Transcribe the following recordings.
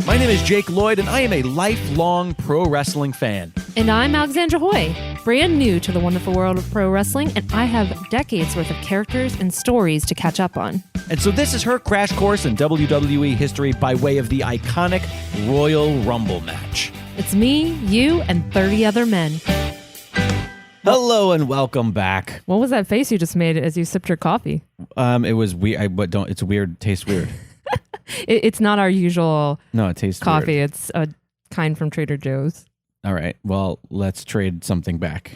My name is Jake Lloyd, and I am a lifelong pro wrestling fan. And I'm Alexandra Hoy, brand new to the wonderful world of pro wrestling, and I have decades worth of characters and stories to catch up on. And so this is her crash course in WWE history by way of the iconic Royal Rumble match. It's me, you, and 30 other men. Hello and welcome back. What was that face you just made as you sipped your coffee? It was weird. But don't. It's weird. Tastes weird. It's not our usual. No, it tastes coffee. weird. It's a kind from Trader Joe's. All right. Well, let's trade something back.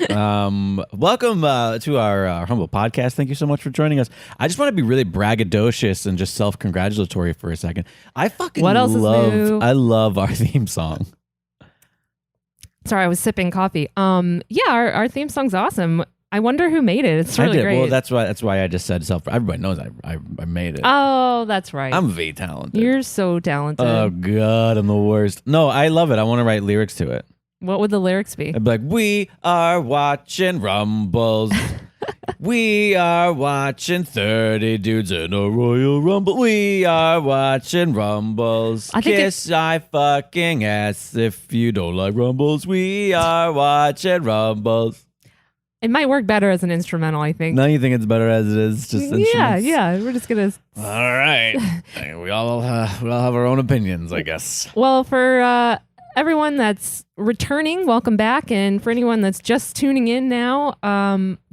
Welcome to our humble podcast. Thank you so much for joining us. I just want to be really braggadocious and just self-congratulatory for a second. I fucking what else is new? I love our theme song. Sorry, I was sipping coffee. Yeah, our theme song's awesome. I wonder who made it. It's really great. Well, that's why I just said self. Everybody knows I made it. Oh, that's right. I'm very talented. You're so talented. Oh God, I'm the worst. No, I love it. I want to write lyrics to it. What would the lyrics be? I'd be like, we are watching Rumbles. We are watching 30 dudes in a Royal Rumble. We are watching Rumbles. Kiss I fucking ass if you don't like Rumbles. We are watching Rumbles. It might work better as an instrumental, I think. No, you think it's better as it is? Just instruments? Yeah. We're just gonna. All right. we all have our own opinions, I guess. Well, for everyone that's returning, welcome back, and for anyone that's just tuning in now,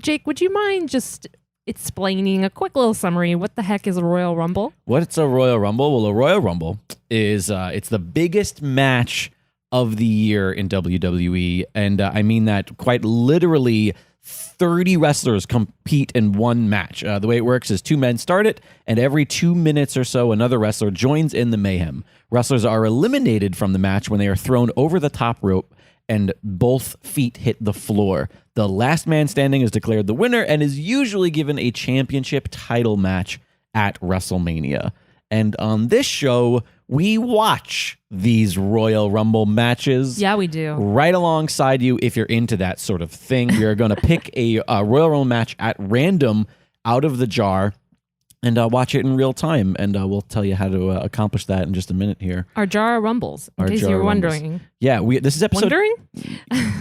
Jake, would you mind just explaining a quick little summary? What the heck is a Royal Rumble? What's a Royal Rumble? Well, a Royal Rumble is it's the biggest match of the year in WWE, and I mean that quite literally. 30 wrestlers compete in one match. The way it works is two men start it, and every 2 minutes or so, another wrestler joins in the mayhem. Wrestlers are eliminated from the match when they are thrown over the top rope and both feet hit the floor. The last man standing is declared the winner and is usually given a championship title match at WrestleMania. And on this show, we watch these Royal Rumble matches. Yeah, we do. Right alongside you if you're into that sort of thing. We are going to pick a Royal Rumble match at random out of the jar and watch it in real time. And we'll tell you how to accomplish that in just a minute here. Our jar rumbles, in case you were wondering. Yeah, this is episode... Wondering?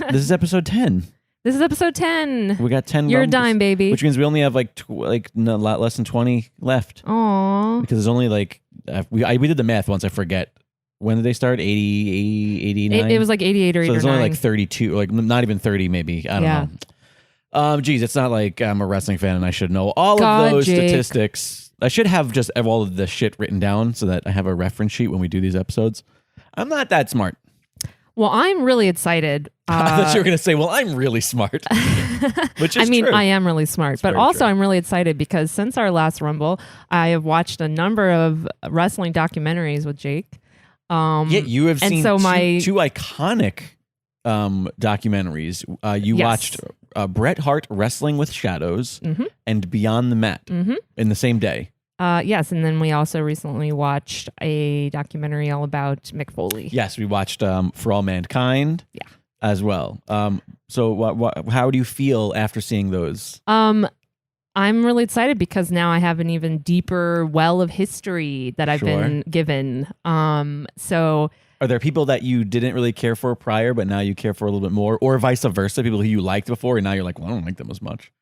This is episode 10. This is episode 10. We got 10 You're rumbles, a dime, baby. Which means we only have a lot less than 20 left. Aww. Because there's only we did the math once, I forget. When did they start? 80, 89? It was like 88 or 89. So there's only like 32, not even 30 maybe. I don't know. Geez, it's not like I'm a wrestling fan and I should know all of those statistics. I should have just have all of the shit written down so that I have a reference sheet when we do these episodes. I'm not that smart. Well, I'm really excited. I thought you were going to say, well, I'm really smart. Which is true. I am really smart. It's but also true. I'm really excited because since our last Rumble, I have watched a number of wrestling documentaries with Jake. You have seen so two iconic documentaries. You watched Bret Hart Wrestling with Shadows and Beyond the Mat in the same day. Yes, and then we also recently watched a documentary all about Mick Foley. Yes, we watched For All Mankind as well. So how do you feel after seeing those? I'm really excited because now I have an even deeper well of history that I've been given. So are there people that you didn't really care for prior, but now you care for a little bit more, or vice versa? People who you liked before, and now you're like, well, I don't like them as much.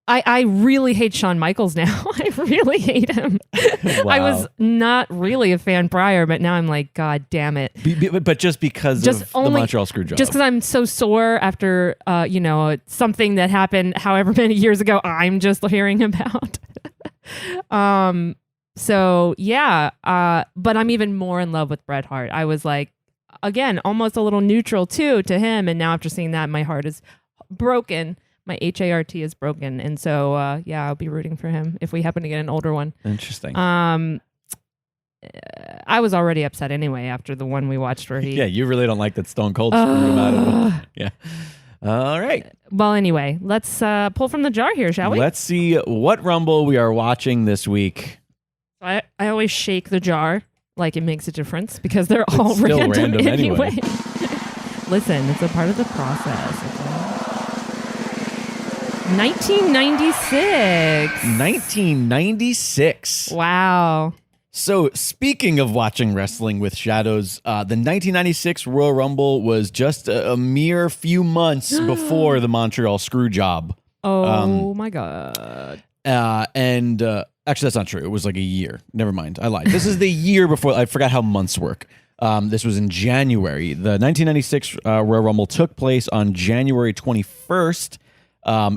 I really hate Shawn Micheals now. I really hate him. Wow. I was not really a fan prior, but now I'm like, God damn it. But just because of the Montreal Screwjob. Just because I'm so sore after, something that happened however many years ago, I'm just hearing about. But I'm even more in love with Bret Hart. I was like, again, almost a little neutral too to him. And now after seeing that, my heart is broken. My HART is broken. And so, I'll be rooting for him if we happen to get an older one. Interesting. I was already upset anyway after the one we watched where he... Yeah, you really don't like that Stone Cold screwed him out of it. Yeah. All right. Well, anyway, let's pull from the jar here, shall we? Let's see what Rumble we are watching this week. I always shake the jar like it makes a difference because they're all random anyway. Listen, it's a part of the process. 1996. 1996. Wow. So, speaking of watching wrestling with shadows, the 1996 Royal Rumble was just a mere few months before the Montreal Screwjob. Oh my God. And actually, that's not true. It was like a year. Never mind. I lied. This is the year before. I forgot how months work. This was in January. The 1996 Royal Rumble took place on January 21st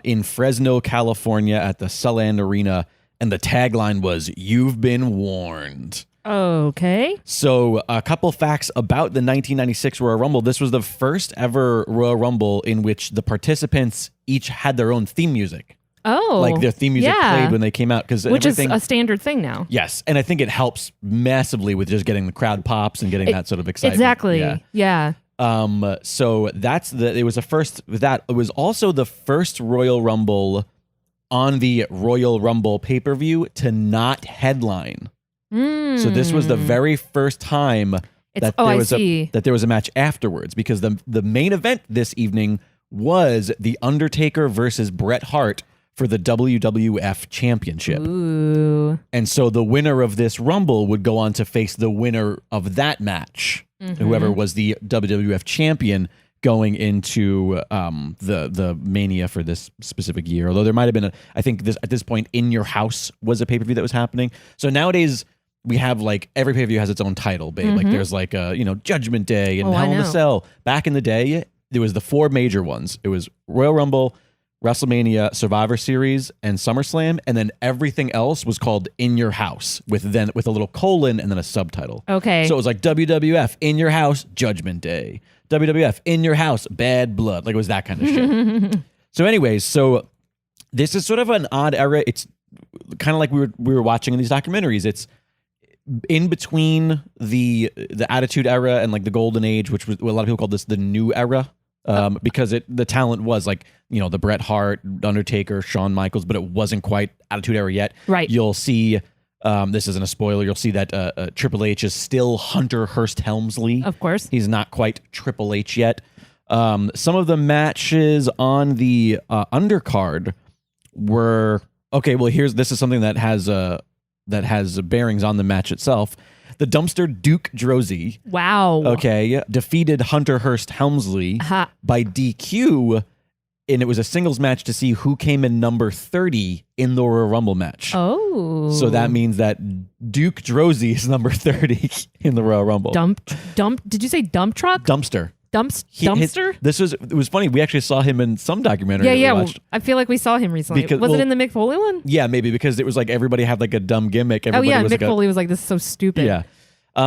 in Fresno, California at the Sunland Arena. And the tagline was, "You've been warned." Okay. So a couple facts about the 1996 Royal Rumble. This was the first ever Royal Rumble in which the participants each had their own theme music. Oh. Like their theme music yeah. played when they came out. Which is a standard thing now. Yes. And I think it helps massively with just getting the crowd pops and getting that sort of excitement. Exactly. Yeah. So it was the first, it was also the first Royal Rumble on the Royal Rumble pay-per-view to not headline. So this was the very first time that there was a match afterwards, because the main event this evening was The Undertaker versus Bret Hart for the WWF Championship. Ooh. And so the winner of this Rumble would go on to face the winner of that match, whoever was the WWF champion, going into the Mania for this specific year. Although there might have been I think at this point, In Your House was a pay-per-view that was happening. So nowadays we have like every pay-per-view has its own title, babe. Like there's like Judgment Day and Hell in a Cell. Back in the day, there was the four major ones. It was Royal Rumble, WrestleMania, Survivor Series, and SummerSlam, and then everything else was called In Your House with a little colon and then a subtitle. Okay. So it was like WWF In Your House, Judgment Day. WWF In Your House, Bad Blood. Like it was that kind of shit. So anyways, this is sort of an odd era. It's kind of like we were watching in these documentaries. It's in between the Attitude Era and like the Golden Age, which was a lot of people call this the New Era. Because the talent was like, the Bret Hart, Undertaker, Shawn Micheals, but it wasn't quite Attitude Era yet. Right. You'll see, this isn't a spoiler, you'll see that Triple H is still Hunter Hearst Helmsley. Of course. He's not quite Triple H yet. Some of the matches on the undercard were, this is something that has bearings on the match itself. The Dumpster Duke Droese. Wow. Okay. Defeated Hunter Hearst Helmsley by DQ, and it was a singles match to see who came in number 30 in the Royal Rumble match. Oh. So that means that Duke Droese is number 30 in the Royal Rumble. Did you say dump truck? Dumpster. Dumpster? It was funny. We actually saw him in some documentary. Yeah. I feel like we saw him recently. Was it in the Mick Foley one? Yeah, maybe, because it was like everybody had like a dumb gimmick. Mick Foley was like, this is so stupid. Yeah.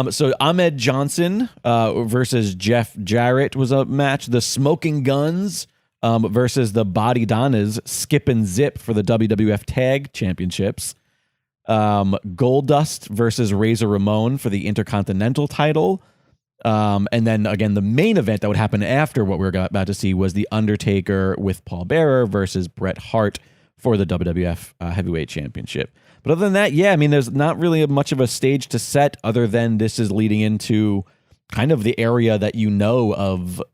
So Ahmed Johnson versus Jeff Jarrett was a match. The Smoking Guns versus the Body Donnas, Skip and Zip for the WWF Tag Championships. Goldust versus Razor Ramon for the Intercontinental title. And then again, the main event that would happen after what we were about to see was The Undertaker with Paul Bearer versus Bret Hart for the WWF Heavyweight Championship. But other than that, there's not really much of a stage to set, other than this is leading into kind of the area that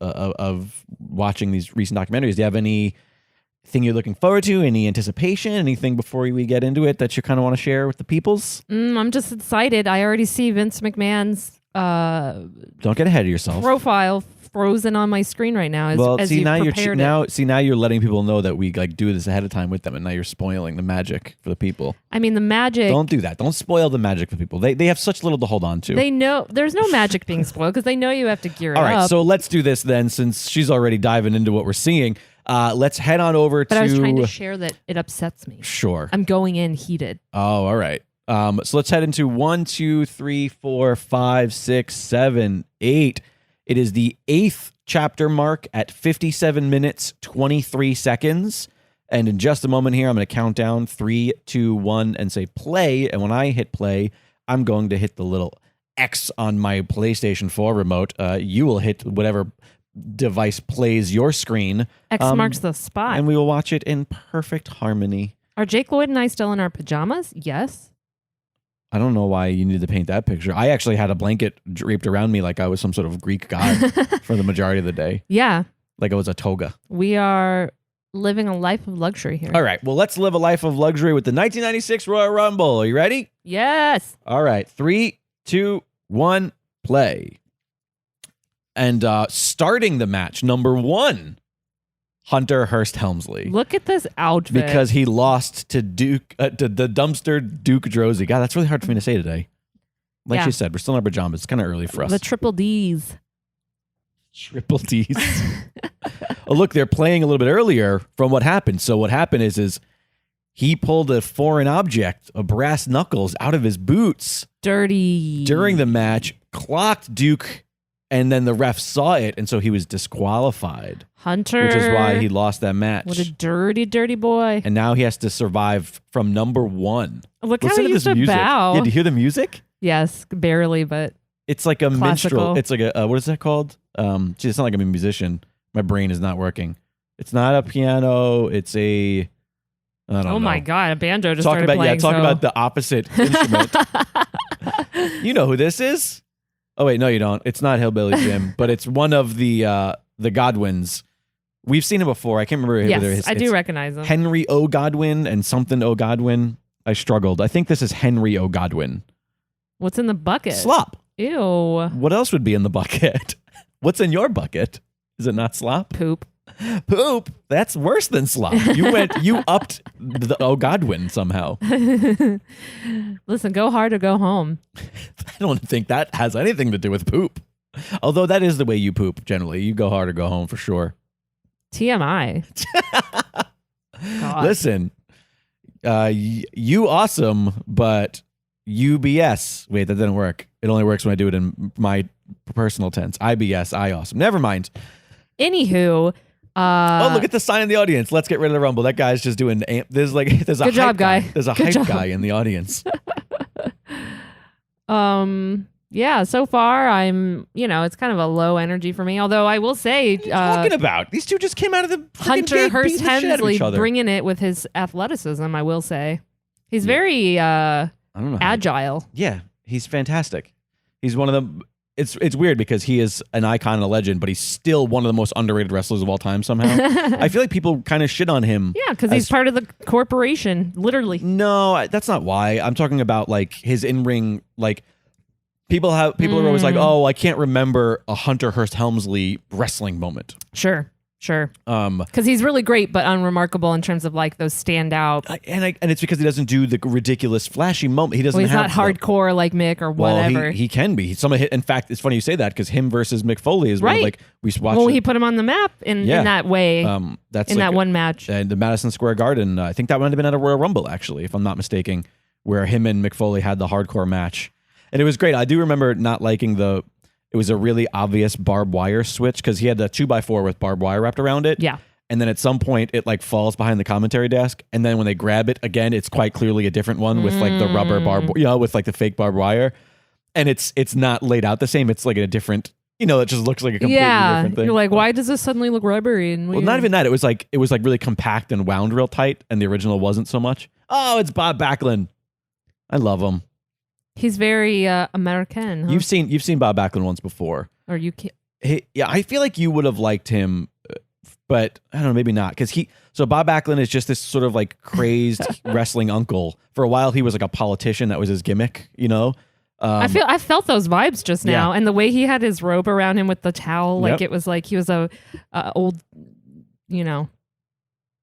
of watching these recent documentaries. Do you have anything you're looking forward to? Any anticipation? Anything before we get into it that you kind of want to share with the peoples? I'm just excited. I already see Vince McMahon's don't get ahead of yourself. Profile frozen on my screen right now. Now you're letting people know that we like do this ahead of time with them, and now you're spoiling the magic for the people. I mean, the magic. Don't do that. Don't spoil the magic for people. They have such little to hold on to. They know there's no magic being spoiled because they know you have to gear it up. All right, so let's do this then, since she's already diving into what we're seeing. Let's head on over to. But I was trying to share that it upsets me. Sure. I'm going in heated. Oh, all right. So let's head into 1, 2, 3, 4, 5, 6, 7, 8. It is the 8th chapter mark at 57 minutes, 23 seconds. And in just a moment here, I'm going to count down 3, 2, 1 and say play. And when I hit play, I'm going to hit the little X on my PlayStation 4 remote. You will hit whatever device plays your screen. X marks the spot. And we will watch it in perfect harmony. Are Jake Lloyd and I still in our pajamas? Yes. I don't know why you need to paint that picture. I actually had a blanket draped around me like I was some sort of Greek god for the majority of the day. Yeah. Like it was a toga. We are living a life of luxury here. All right. Well, let's live a life of luxury with the 1996 Royal Rumble. Are you ready? Yes. All right. 3, 2, 1, play. And starting the match, number 1, Hunter Hearst Helmsley. Look at this outfit. Because he lost to to the dumpster Duke Droese. God, that's really hard for me to say today. Like you said, we're still in our pajamas. It's kind of early for us. The triple D's. Triple D's. Oh, look, they're playing a little bit earlier from what happened. So what happened is he pulled a foreign object, a brass knuckles, out of his boots. Dirty. During the match, clocked Duke, and then the ref saw it, and so he was disqualified. Hunter. Which is why he lost that match. What a dirty, dirty boy. And now he has to survive from number 1. Look Listen how he used to music. bow. Yeah, do you hear the music? Yes, barely, but it's like a classical. minstrel. It's like a, what is that called? It's not like I'm a musician. My brain is not working. It's not a piano. It's a, I don't know. Oh my God, a banjo just talk started about, playing. Yeah, talk about the opposite instrument. You know who this is? Oh wait, no you don't. It's not Hillbilly Jim, but it's one of the Godwins. We've seen him before. I can't remember. Yes, I do recognize him. Henry O. Godwin and something O. Godwin. I struggled. I think this is Henry O. Godwin. What's in the bucket? Slop. Ew. What else would be in the bucket? What's in your bucket? Is it not slop? Poop. Poop. That's worse than slop. You upped the O. Godwin somehow. Listen, go hard or go home. I don't think that has anything to do with poop. Although that is the way you poop generally. You go hard or go home for sure. TMI. Listen, you awesome, but UBS. Wait, that didn't work. It only works when I do it in my personal tense. IBS, I awesome. Never mind. Anywho. Oh, look at the sign in the audience. Let's get rid of the Rumble. That guy's just doing. There's a good hype job, guy. There's a hype guy in the audience. Yeah, so far it's kind of a low energy for me. Although I will say, what are you talking about? These two just came out of the Hunter Hearst Helmsley bringing it with his athleticism. I will say, he's very I don't know agile. Yeah, he's fantastic. He's one of the. It's weird because he is an icon and a legend, but he's still one of the most underrated wrestlers of all time somehow. I feel like people kind of shit on him. Yeah, because he's part of the corporation, literally. No, that's not why. I'm talking about like his in-ring, like people are always like, oh, I can't remember a Hunter Hearst Helmsley wrestling moment. Sure. Because he's really great, but unremarkable in terms of like those standout. And it's because he doesn't do the ridiculous flashy moment. He doesn't. He's not hardcore like Mick or whatever. Well, he can be. In fact, it's funny you say that because him versus Mick Foley is right. Like we watched. Well, he put him on the map in that way. That's in that one match. And the Madison Square Garden. I think that might have been at a Royal Rumble actually, if I'm not mistaken, where him and Mick Foley had the hardcore match, and it was great. I do remember not liking it was a really obvious barbed wire switch because he had the 2x4 with barbed wire wrapped around it. Yeah. And then at some point it like falls behind the commentary desk. And then when they grab it again, it's quite clearly a different one with like the rubber with like the fake barbed wire. And it's not laid out the same. It's like in a different, it just looks like a completely different thing. You're like, why does this suddenly look rubbery and weird? Well, not even that. It was like really compact and wound real tight. And the original wasn't so much. Oh, it's Bob Backlund. I love him. He's very American. Huh? You've seen Bob Backlund once before. Or you can't. I feel like you would have liked him, but I don't know, maybe not. Because Bob Backlund is just this sort of like crazed wrestling uncle. For a while, he was like a politician. That was his gimmick, I felt those vibes just now, and the way he had his robe around him with the towel, like it was like he was a old,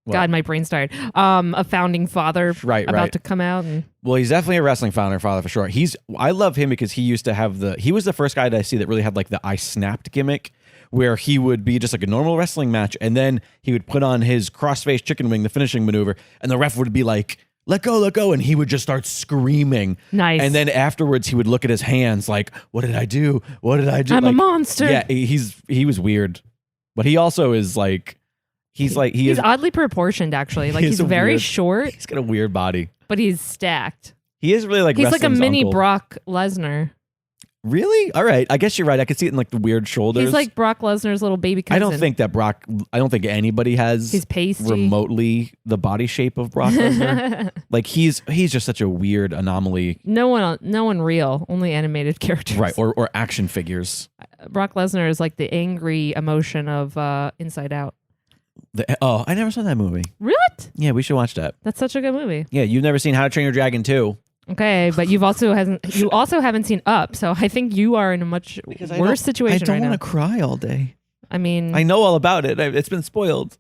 God, my brain's tired. A founding father about to come out. Well, he's definitely a wrestling founding father for sure. I love him because he used to have he was the first guy that I see that really had like the I snapped gimmick where he would be just like a normal wrestling match and then he would put on his crossface chicken wing, the finishing maneuver, and the ref would be like, let go, and he would just start screaming. Nice. And then afterwards he would look at his hands like, what did I do? I'm a monster. Yeah, he was weird. But he also is like, he's oddly proportioned, actually. Like he's very short. He's got a weird body, but he's stacked. He is really like he's like a mini uncle. Brock Lesnar. Really? All right. I guess you're right. I could see it in like the weird shoulders. He's like Brock Lesnar's little baby cousin. I don't think anybody has he's pasty. Remotely the body shape of Brock Lesnar. Like he's just such a weird anomaly. No one real, only animated characters. Right. Or action figures. Brock Lesnar is like the angry emotion of Inside Out. I never saw that movie. Really? Yeah, we should watch that. That's such a good movie. Yeah, you've never seen How to Train Your Dragon 2. Okay, but you also haven't seen Up, so I think you are in a much worse situation right now. I don't want to cry all day. I mean, I know all about it. It's been spoiled.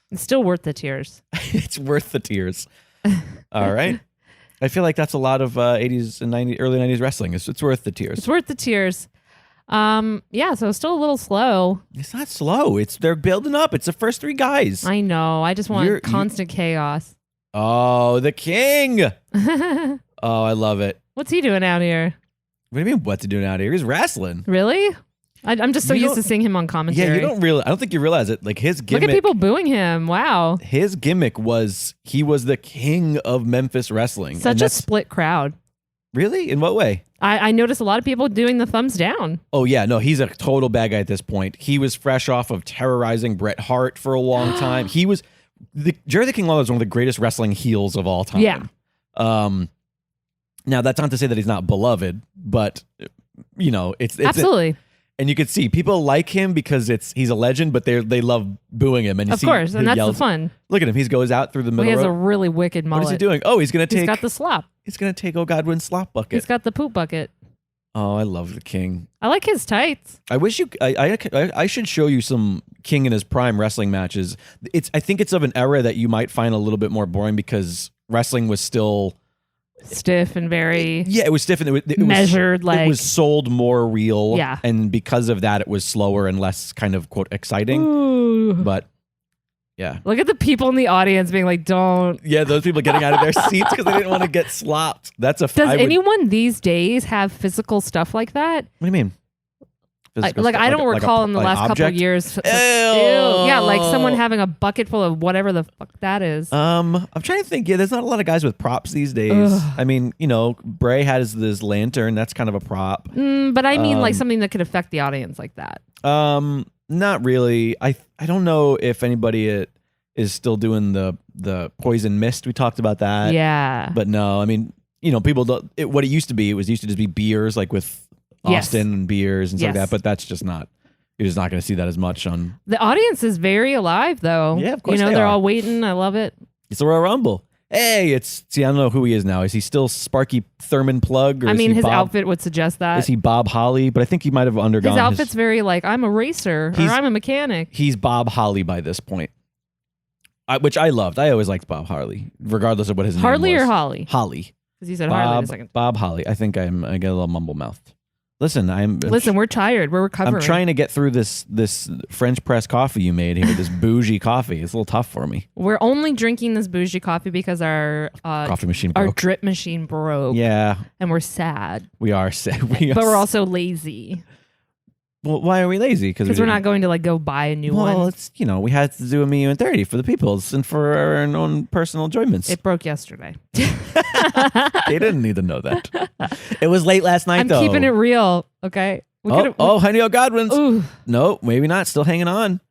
It's still worth the tears. It's worth the tears. All right. I feel like that's a lot of 80s and 90s, early 90s wrestling. It's worth the tears. It's worth the tears. Yeah, so it's still a little slow. It's not slow. They're building up. It's the first 3 guys. I know. I just want constant chaos. Oh, the king. Oh, I love it. What's he doing out here? What do you mean what's he doing out here? He's wrestling. Really? I'm just so used to seeing him on commentary. Yeah, you don't really. I don't think you realize it. Like his gimmick. Look at people booing him. Wow. His gimmick was he was the king of Memphis wrestling. Such a split crowd. Really? In what way? I noticed a lot of people doing the thumbs down. Oh yeah, no, he's a total bad guy at this point. He was fresh off of terrorizing Bret Hart for a long time. He was Jerry the King Lawler is one of the greatest wrestling heels of all time. Yeah. Now that's not to say that he's not beloved, but it's absolutely. And you could see people like him because he's a legend, but they love booing him. And of course, and that's the fun. Look at him; he goes out through the middle. He has a really wicked mullet. What is he doing? Oh, he's gonna take. He's got the slop. He's gonna take Godwin's slop bucket. He's got the poop bucket. Oh, I love the King. I like his tights. I wish you. I should show you some King in his prime wrestling matches. I think it's of an era that you might find a little bit more boring because wrestling was still stiff and very it was stiff and it measured. It was sold more real. Yeah, and because of that, it was slower and less kind of quote exciting. Ooh. But yeah, look at the people in the audience being like, "Don't." Yeah, those people getting out of their seats because they didn't want to get slopped. Does anyone these days have physical stuff like that? What do you mean? I don't recall in the last couple of years. Ew. Yeah, like someone having a bucket full of whatever the fuck that is. I'm trying to think. Yeah, there's not a lot of guys with props these days. Ugh. I mean, Bray has this lantern. That's kind of a prop. But I mean, like something that could affect the audience like that. Not really. I don't know if anybody is still doing the poison mist. We talked about that. Yeah. But no, I mean, people don't. What it used to be, it used to just be beers, like with Austin and beers and stuff like that, but that's just not. You're just not going to see that as much on. The audience is very alive, though. Yeah, of course they're all waiting. I love it. It's the Royal Rumble. Hey, I don't know who he is now. Is he still Sparky Thurman Plug? Or his outfit would suggest that. Is he Bob Holly? But I think he might have undergone. His outfit's very like I'm a racer or I'm a mechanic. He's Bob Holly by this point, which I loved. I always liked Bob Harley, regardless of what his name was. Harley or Holly? Holly. Because you said Harley in a second. Bob Holly. I think I get a little mumble mouthed. Listen, we're tired. We're recovering. I'm trying to get through this French press coffee you made here, this bougie coffee. It's a little tough for me. We're only drinking this bougie coffee because our coffee machine broke. Our drip machine broke. Yeah. And we're sad. We are sad. But we're also lazy. Well, why are we lazy? Because we're not going to go buy a new one. Well, it's we had to do a Me and 30 for the peoples and for our own personal enjoyments. It broke yesterday. They didn't need to know that. It was late last night, though. I'm keeping it real, okay? Honey Godwin's. Ooh. No, maybe not. Still hanging on.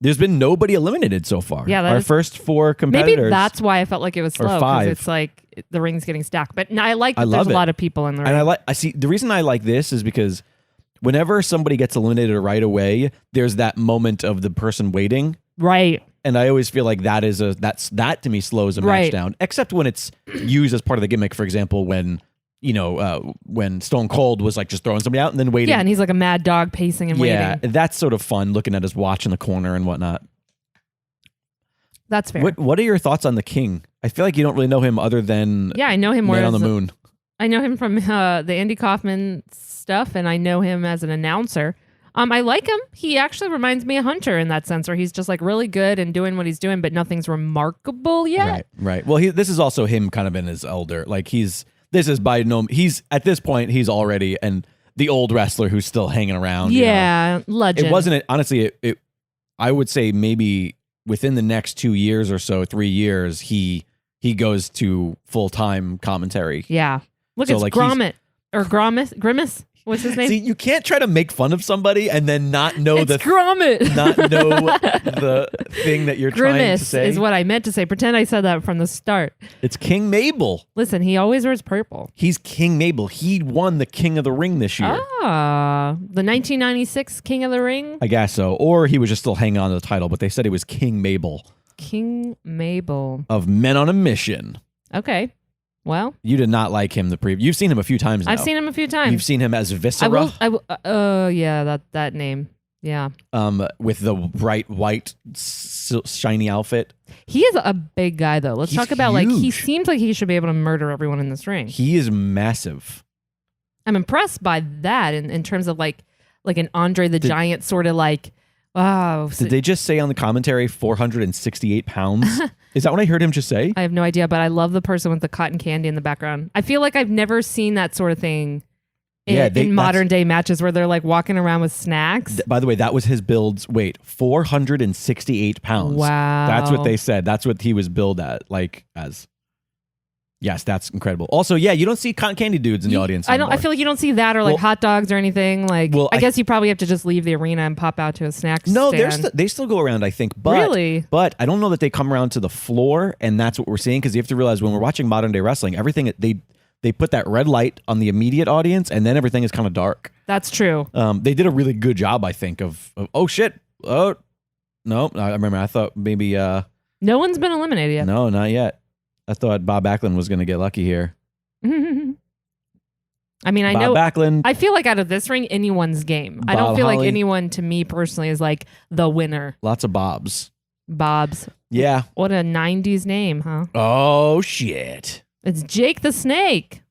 There's been nobody eliminated so far. Yeah, our first 4 competitors. Maybe that's why I felt like it was slow. Or 5. It's like the ring's getting stacked. But I like that there's a lot of people in the ring. And I see the reason I like this is because whenever somebody gets eliminated right away, there's that moment of the person waiting. Right. And I always feel like that to me slows a match down. Except when it's used as part of the gimmick. For example, when Stone Cold was like just throwing somebody out and then waiting. Yeah, and he's like a mad dog pacing and waiting. Yeah, that's sort of fun looking at his watch in the corner and whatnot. That's fair. What are your thoughts on the King? I feel like you don't really know him other than I know him more Man on the Moon. I know him from the Andy Kaufman stuff, and I know him as an announcer. I like him. He actually reminds me of Hunter in that sense, where he's just like really good and doing what he's doing, but nothing's remarkable yet. Right. Well, this is also him kind of in his elder. Like he's at this point he's already the old wrestler who's still hanging around. Yeah, legend. It wasn't honestly. I would say maybe within the next 2 years or so, 3 years, he goes to full-time commentary. Yeah. Look, it's like Grimace. What's his name? See, you can't try to make fun of somebody and then not know It's Gromit. not know the thing that you're trying to Grimace say. is what I meant to say. Pretend I said that from the start. It's King Mabel. Listen, he always wears purple. He's King Mabel. He won the King of the Ring this year. The 1996 King of the Ring? I guess so. Or he was just still hanging on to the title, but they said it was King Mabel. King Mabel. Of Men on a Mission. Okay. Well, You did not like him you've seen him a few times now. I've seen him a few times. You've seen him as Viscera. Yeah, that name. Yeah. With the bright white shiny outfit. He is a big guy, though. Let's He's talk about, he huge. seems like he should be able to murder everyone in this ring. He is massive. I'm impressed by that in terms of, like an Andre the Giant sort of wow. Did they just say on the commentary 468 pounds? Is that what I heard him just say? I have no idea, but I love the person with the cotton candy in the background. I feel like I've never seen that sort of thing in modern day matches where they're walking around with snacks. By the way, that was his build's weight, 468 pounds. Wow. That's what they said. That's what he was billed at, as. Yes, that's incredible. Also, yeah, you don't see cotton candy dudes in the audience anymore. I feel like you don't see that or hot dogs or anything. I guess you probably have to just leave the arena and pop out to a snack No, stand. they still go around, I think. But, Really? But I don't know that they come around to the floor, and that's what we're seeing, because you have to realize when we're watching modern day wrestling, everything they put that red light on the immediate audience, and then everything is kind of dark. That's true. They did a really good job, I think, of oh shit, oh no, I remember. I thought maybe No one's been eliminated yet. no, not yet. I thought Bob Backlund was going to get lucky here. I mean, I Bob know. Backlund. I feel like out of this ring, anyone's game. I don't Bob feel Holly. like anyone, to me personally, is the winner. Lots of Bobs. Bob's. Yeah. What a 90s name, huh? Oh shit. It's Jake the Snake.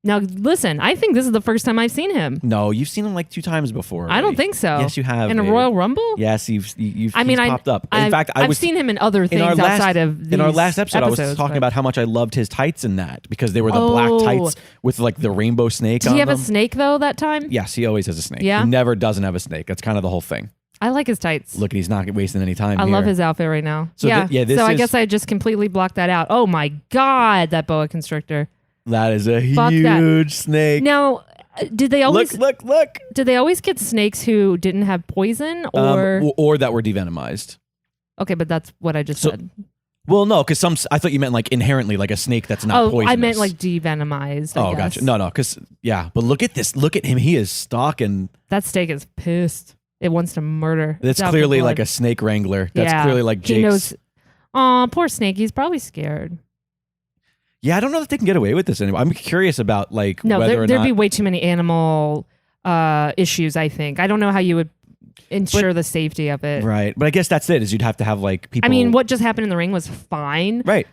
Now, listen, I think this is the first time I've seen him. No, you've seen him 2 times before. I don't already. think so. Yes, you have. In a babe. Royal Rumble? Yes, he's popped up. In I've, fact, I've seen him in other things outside of these in our last episode, I was episodes, talking but- about how much I loved his tights in that, because they were the black tights with the rainbow snake Did on he have them. a snake, though, that time? Yes, he always has a snake. Yeah? He never doesn't have a snake. That's kind of the whole thing. I like his tights. Look, he's not wasting any time I here. love his outfit right now. So yeah. this so I is- guess I just completely blocked that out. Oh my God, that boa constrictor. That is a Fuck that. huge snake. Now, did they always Look. did they always get snakes who didn't have poison or that were devenomized. okay, but that's what I just said. Well, no, because I thought you meant inherently a snake that's not poisonous. I meant devenomized. I guess. Gotcha. No, because but look at this. Look at him. He is stalking. That steak is pissed. It wants to murder. That's It's out clearly for blood. a snake wrangler. That's Yeah. clearly He Jake's. knows. Aw, poor snake. He's probably scared. Yeah, I don't know if they can get away with this anymore. I'm curious about No, whether or there'd not. be way too many animal issues. I think. I don't know how you would ensure the safety of it. Right, but I guess that's it. Is you'd have to have people. I mean, what just happened in the ring was fine. Right.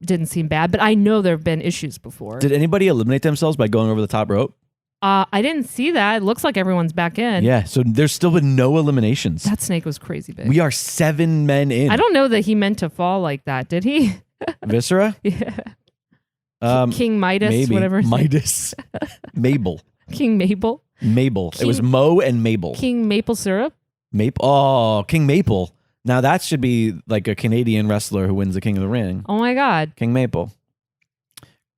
Didn't seem bad, but I know there have been issues before. Did anybody eliminate themselves by going over the top rope? I didn't see that. It looks like everyone's back in. Yeah. So there's still been no eliminations. That snake was crazy big. We are 7 men in. I don't know that he meant to fall like that. Did he? Viscera. Yeah. King Midas, Maybe whatever. his name- Midas. Mabel. King Mabel. Mabel. It was Mo and Mabel. King Maple Syrup. Maple. Oh, King Maple. Now that should be a Canadian wrestler who wins the King of the Ring. Oh my God. King Maple.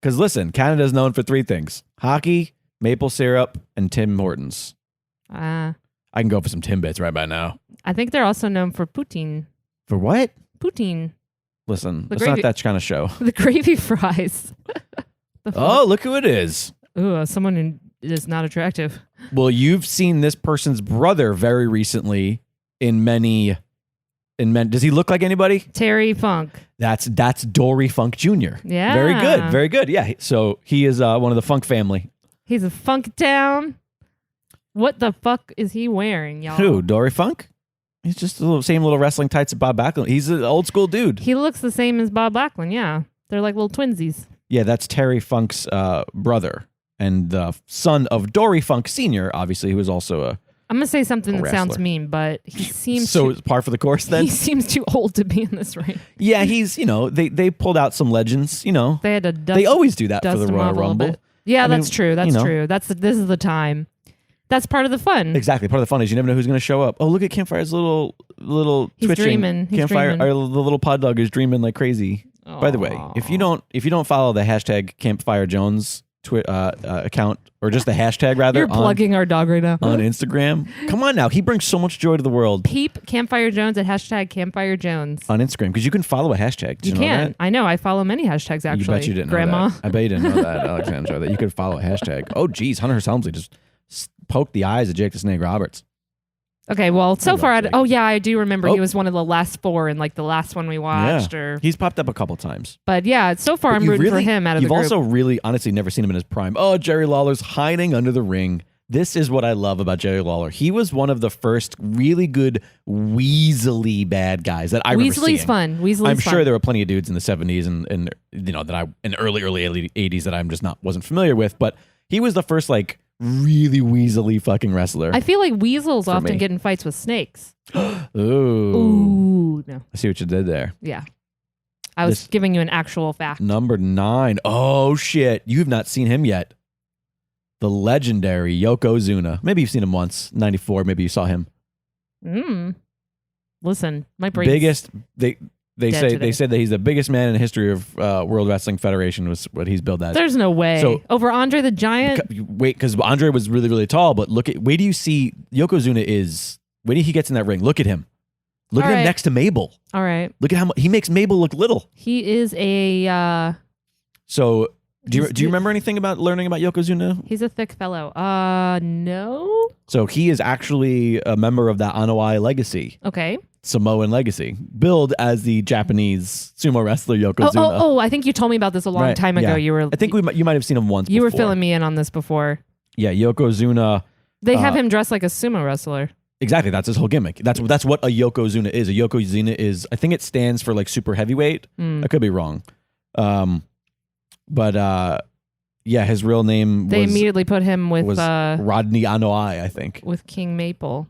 Because listen, Canada's known for 3 things: hockey, maple syrup, and Tim Hortons. I can go for some Timbits right by now. I think they're also known for poutine. For what? Poutine. Listen, The it's gravy- not that kind of show. The gravy fries. Oh, look who it is. Ooh, someone who is not attractive. Well, you've seen this person's brother very recently in many. Does he look like anybody? Terry Funk. That's Dory Funk Jr. Yeah. Very good. Very good. Yeah. So he is one of the Funk family. He's a Funk Town. What the fuck is he wearing, y'all? Who? Dory Funk? He's just the same little wrestling tights as Bob Backlund. He's an old school dude. He looks the same as Bob Backlund, yeah. They're like little twinsies. Yeah, that's Terry Funk's brother and the son of Dory Funk Sr., obviously, who was also a... I'm going to say something A that sounds wrestler. mean, but he seems So it's par for the course then? he seems too old to be in this ring. Yeah, he's, they pulled out some legends, They had to dust, They always do that for dust the him Royal off a little Rumble. bit. Yeah, I mean, that's true. That's true. This is the time. That's part of the fun. Exactly. Part of the fun is you never know who's going to show up. Oh, look at Campfire's little He's twitching. dreaming. He's Campfire, dreaming. or the little pod dog is dreaming like crazy. By the way, if you don't follow the hashtag Campfire Jones account, or just the hashtag rather. You're plugging our dog right now. On Instagram. Come on now. He brings so much joy to the world. Peep Campfire Jones at hashtag Campfire Jones. On Instagram, because you can follow a hashtag. You know can. that? I know. I follow many hashtags, actually. You bet you didn't Grandma. know that. I bet you didn't know that, Alexandra, that you could follow a hashtag. Oh, geez. Hunter Hearst Helmsley just poked the eyes of Jake the Snake Roberts. Okay, well, so far, Jake. I do remember he was one of the last 4 in like the last one we watched. Yeah. Or He's popped up a couple times. But yeah, so far I'm rooting for him out of the group. You've also really, honestly, never seen him in his prime. Oh, Jerry Lawler's hiding under the ring. This is what I love about Jerry Lawler. He was one of the first really good weaselly bad guys that I remember seeing. Weasley's fun. I'm sure there were plenty of dudes in the 70s and you know, that I in early 80s that I'm just wasn't familiar with, but he was the first like really weaselly fucking wrestler. I feel like weasels often get in fights with snakes. Ooh. No. I see what you did there. Yeah. I was giving you an actual fact. Number 9. Oh, shit. You've not seen him yet. The legendary Yokozuna. Maybe you've seen him once. 94. Maybe you saw him. Listen, my brain's biggest. They today. said that he's the biggest man in the history of World Wrestling Federation was what he's billed as. There's no way. So, over Andre the Giant? Wait, because Andre was really, really tall, but wait do you see Yokozuna is, wait till he gets in that ring. Look at him. Look at him next to Mabel. All right. Look at how he makes Mabel look little. He is a... So, do you remember anything about learning about Yokozuna? He's a thick fellow. No. So he is actually a member of the Anoa'i legacy. Okay. Samoan legacy, billed as the Japanese sumo wrestler Yokozuna. Oh! I think you told me about this a long time ago. Yeah. I think you might have seen him once. You were filling me in on this before. Yeah, Yokozuna. They have him dressed like a sumo wrestler. Exactly, that's his whole gimmick. That's what a Yokozuna is. A Yokozuna is, I think it stands for like super heavyweight. I could be wrong, but yeah, his real name. They immediately put him with Rodney Anoa'i, I think, with King Maple.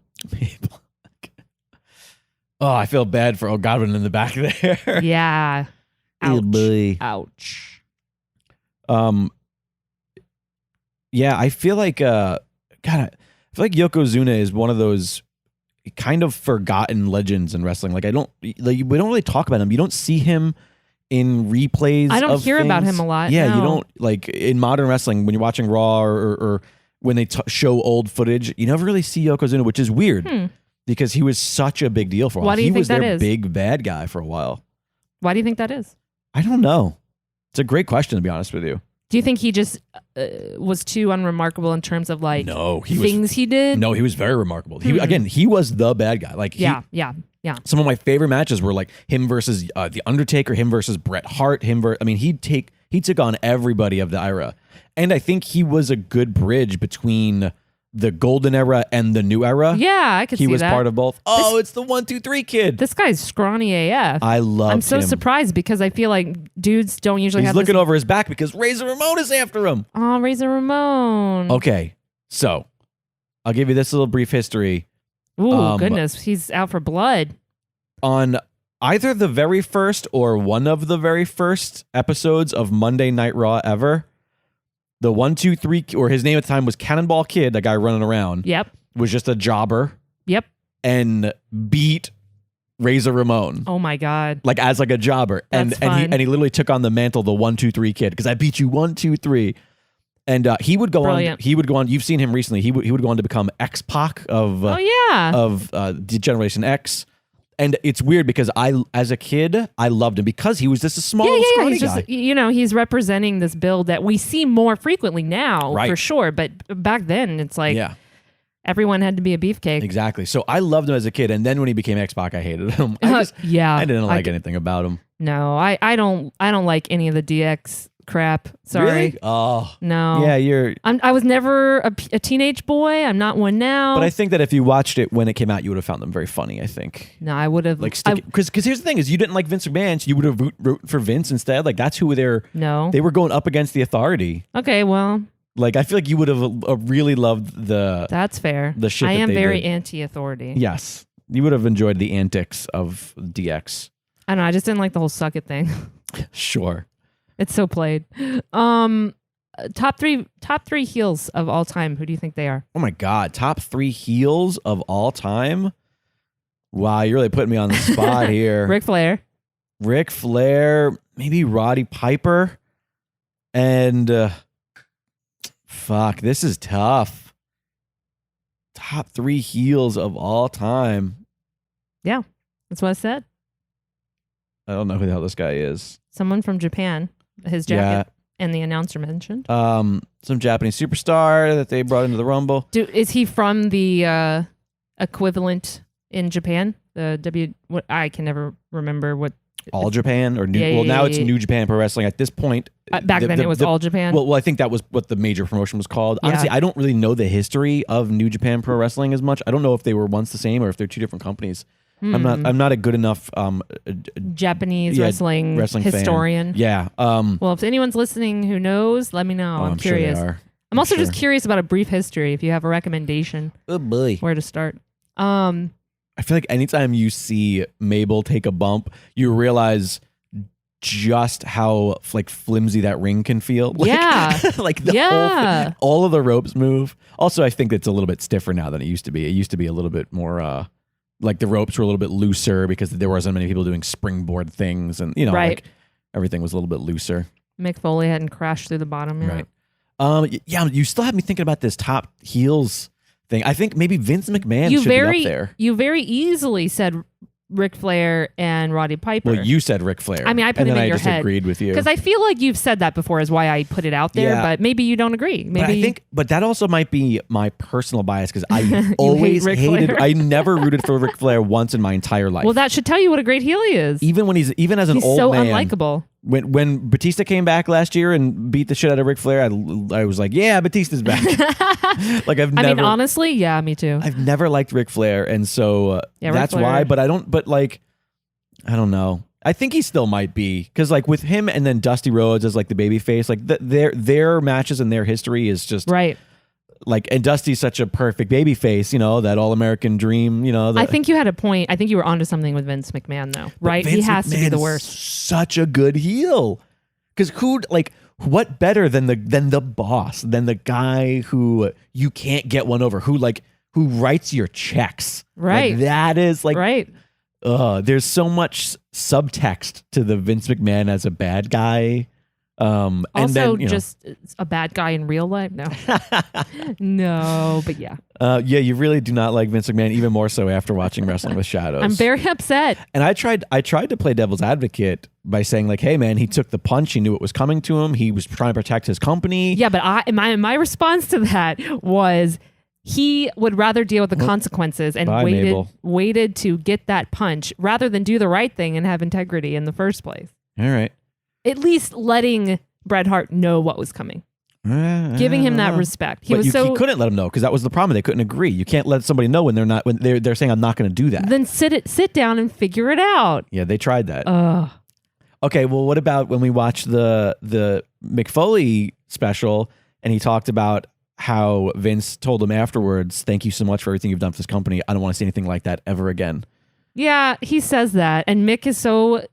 Oh, I feel bad for Godwin in the back there. Yeah. Ouch. Boy. Ouch. Yeah, I feel like I feel like Yokozuna is one of those kind of forgotten legends in wrestling. Like we don't really talk about him. You don't see him in replays. I don't hear about him a lot. Yeah, no. You don't, like in modern wrestling when you're watching Raw or when they show old footage, you never really see Yokozuna, which is weird. Because he was such a big deal for a while. Why do you think that is? He was their big bad guy for a while. Why do you think that is? I don't know. It's a great question, to be honest with you. Do you think he just was too unremarkable in terms of like he did? No, he was very remarkable. He was the bad guy. Like yeah. Some of my favorite matches were like him versus The Undertaker, him versus Bret Hart, he took on everybody of the era. And I think he was a good bridge between the golden era and the new era. Yeah, I could see that. He was part of both. It's the 1, 2, 3 kid. This guy's scrawny AF. I'm so surprised because I feel like dudes don't usually have He's looking over his back because Razor Ramon is after him. Oh, Razor Ramon. Okay, so I'll give you this little brief history. Ooh, goodness. He's out for blood. On either the very first or one of the very first episodes of Monday Night Raw ever, the 1, 2, 3, or his name at the time was Cannonball Kid, the guy running around. Yep. Was just a jobber. Yep. And beat Razor Ramon. Oh my God. Like as like a jobber. That's fun. And he literally took on the mantle, the 1, 2, 3 kid, because I beat you 1, 2, 3. And he would go Brilliant. on. You've seen him recently. He would go on to become X-Pac of Generation X. And it's weird because as a kid, I loved him because he was just a small, scrawny he's guy. Just, he's representing this build that we see more frequently now, for sure. But back then, it's like everyone had to be a beefcake. Exactly. So I loved him as a kid, and then when he became X-Pac, I hated him. I didn't like anything about him. No, I don't like any of the DX crap. Sorry. Really? Oh. No. Yeah, I was never a teenage boy. I'm not one now. But I think that if you watched it when it came out, you would have found them very funny, I think. No, I would have. Because here's the thing is you didn't like Vince McMahon, so you would have root for Vince instead. Like that's who they were going up against the Authority. Okay, well. Like I feel like you would have really loved That's fair. The shit I am that they very did. Anti-Authority. Yes. You would have enjoyed the antics of DX. I know, I just didn't like the whole suck it thing. Sure. It's so played. Top three heels of all time. Who do you think they are? Oh my God. Top 3 heels of all time? Wow, you're really putting me on the spot here. Ric Flair, maybe Roddy Piper, and Fuck, this is tough. Top 3 heels of all time. Yeah, that's what I said. I don't know who the hell this guy is. Someone from Japan. His jacket and the announcer mentioned. Some Japanese superstar that they brought into the Rumble. Is he from the equivalent in Japan? I can never remember what. All Japan or New? Now it's New Japan Pro Wrestling. At this point, back then it was All Japan. Well, I think that was what the major promotion was called. Honestly, I don't really know the history of New Japan Pro Wrestling as much. I don't know if they were once the same or if they're 2 different companies. I'm not a good enough Japanese wrestling historian. Fan. Yeah. Well, if anyone's listening who knows, let me know. I'm curious. Sure they are. I'm also just curious about a brief history. If you have a recommendation, oh boy, where to start? I feel like anytime you see Mabel take a bump, you realize just how like flimsy that ring can feel. Like, like the whole thing, all of the ropes move. Also, I think it's a little bit stiffer now than it used to be. It used to be a little bit more like the ropes were a little bit looser because there wasn't many people doing springboard things, and like everything was a little bit looser. Mick Foley hadn't crashed through the bottom yet. Right. You still have me thinking about this top heels thing. I think maybe Vince McMahon should be up there. You very easily said Ric Flair and Roddy Piper. Well, you said Ric Flair. I mean, I put him in your head. I agreed with you. Because I feel like you've said that before is why I put it out there, but maybe you don't agree. Maybe but that also might be my personal bias because I always hated, I never rooted for Ric Flair once in my entire life. Well, that should tell you what a great heel he is. Even as an old so man. Unlikable. When Batista came back last year and beat the shit out of Ric Flair, I was like, yeah, Batista's back. Like I mean, honestly, yeah, me too. I've never liked Ric Flair, and so that's why. But I don't know. I think he still might be because like with him and then Dusty Rhodes as like the baby face, like their matches and their history is just right. Like, and Dusty's such a perfect baby face, that all-American dream, I think you had a point. I think you were onto something with Vince McMahon, though, right? He has to be the worst. Such a good heel. Because what better than the boss, than the guy who you can't get one over, who writes your checks. Right. Like, that is like... Right. There's so much subtext to the Vince McMahon as a bad guy. Also, and then, just a bad guy in real life. No, no, but yeah. You really do not like Vince McMahon, even more so after watching Wrestling with Shadows. I'm very upset. And I tried to play devil's advocate by saying like, hey man, he took the punch. He knew it was coming to him. He was trying to protect his company. Yeah, but my response to that was he would rather deal with the consequences and waited to get that punch rather than do the right thing and have integrity in the first place. All right. At least letting Bret Hart know what was coming. Giving him that respect. You couldn't let him know because that was the problem. They couldn't agree. You can't let somebody know when they're saying I'm not going to do that. Then sit down and figure it out. Yeah, they tried that. Okay, well, what about when we watched the Mick Foley special and he talked about how Vince told him afterwards, "Thank you so much for everything you've done for this company. I don't want to see anything like that ever again." Yeah, he says that, and Mick is so.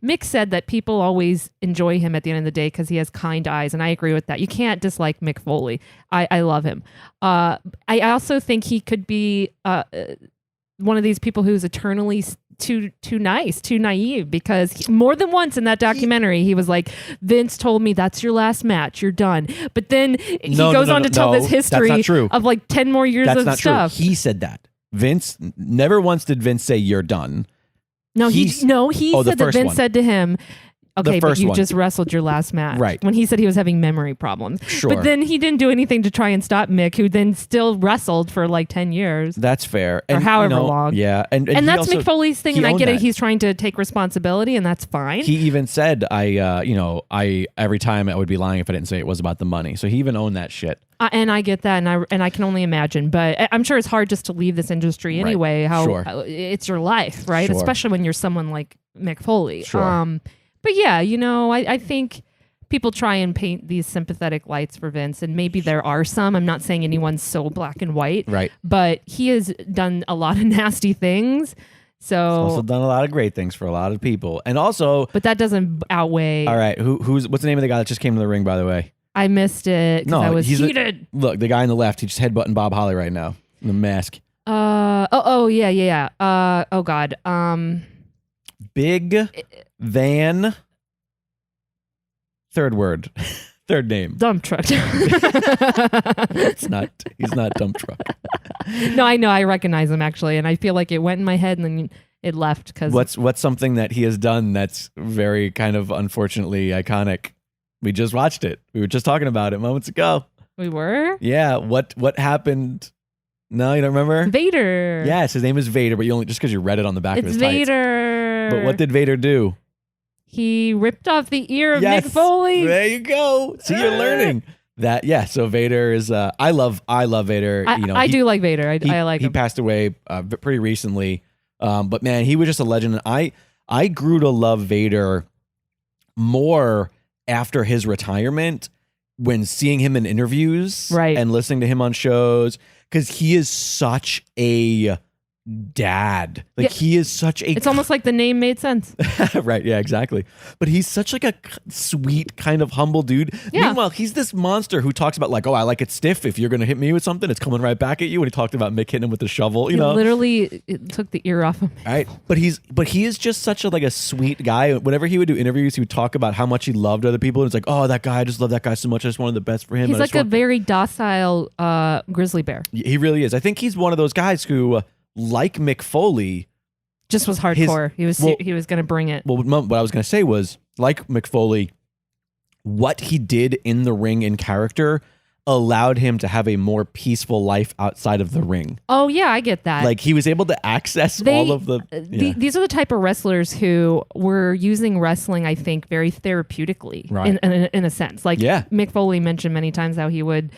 Mick said that people always enjoy him at the end of the day because he has kind eyes, and I agree with that. You can't dislike Mick Foley. I love him. I also think he could be one of these people who's eternally too nice, too naive, because more than once in that documentary, he was like, Vince told me that's your last match, you're done. But then he goes on to tell this history of like 10 more years of stuff. True. He said that. Vince, never once did Vince say you're done. No, he said that Vince said to him, okay, but you just wrestled your last match. Right. When he said he was having memory problems. Sure. But then he didn't do anything to try and stop Mick, who then still wrestled for like 10 years. That's fair. Or however long. Yeah. And that's Mick Foley's thing, and I get it. He's trying to take responsibility, and that's fine. He even said, I every time I would be lying if I didn't say it was about the money. So he even owned that shit. And I get that, and I can only imagine. But I'm sure it's hard just to leave this industry anyway. Right. It's your life, right? Sure. Especially when you're someone like Mick Foley. Sure. But yeah, I think people try and paint these sympathetic lights for Vince, and maybe there are some. I'm not saying anyone's so black and white, right? But he has done a lot of nasty things. So he's also done a lot of great things for a lot of people, and also, but that doesn't outweigh. All right, what's the name of the guy that just came to the ring? By the way, I missed it. No, I was heated. Look, the guy on the left, he's just headbutting Bob Holly right now in the mask. Yeah. Oh God. Big Van. Third word. Third name. Dump truck. It's not. He's not dump truck. No, I know. I recognize him actually, and I feel like it went in my head and then it left. Because What's something that he has done that's very kind of unfortunately iconic? We just watched it. We were just talking about it moments ago. we were Yeah. What happened? No, you don't remember? Vader. Yes, his name is Vader, but you only just because you read it on the back of It's his tights. Vader. But what did Vader do? He ripped off the ear of Yes. Mick Foley. There you go. See, you're learning that. Yeah. So Vader is. I love Vader. I do like Vader. I like he him. passed away pretty recently. But man, he was just a legend. And I grew to love Vader more after his retirement when seeing him in interviews Right. and listening to him on shows, because he is such a dad. Like he is such a It's almost like the name made sense. right, yeah, exactly. But he's such like a sweet kind of humble dude. Yeah. Meanwhile, he's this monster who talks about like, oh, I like it stiff. If you're gonna hit me with something, it's coming right back at you. When he talked about Mick hitting him with the shovel, you He know, literally took the ear off him. right? But he is just such a sweet guy. Whenever he would do interviews, he would talk about how much he loved other people. And it's like, oh, that guy, I just love that guy so much. I just wanted the best for him. He's like a very docile grizzly bear. He really is. I think he's one of those guys who, like Mick Foley, Just was hardcore. He was going to bring it. well, what I was going to say was, like Mick Foley, what he did in the ring in character allowed him to have a more peaceful life outside of the ring. Oh yeah, I get that. Like he was able to access all of the. Yeah. These are the type of wrestlers who were using wrestling, I think, very therapeutically, Right. in a sense. Like Yeah. Mick Foley mentioned many times how he would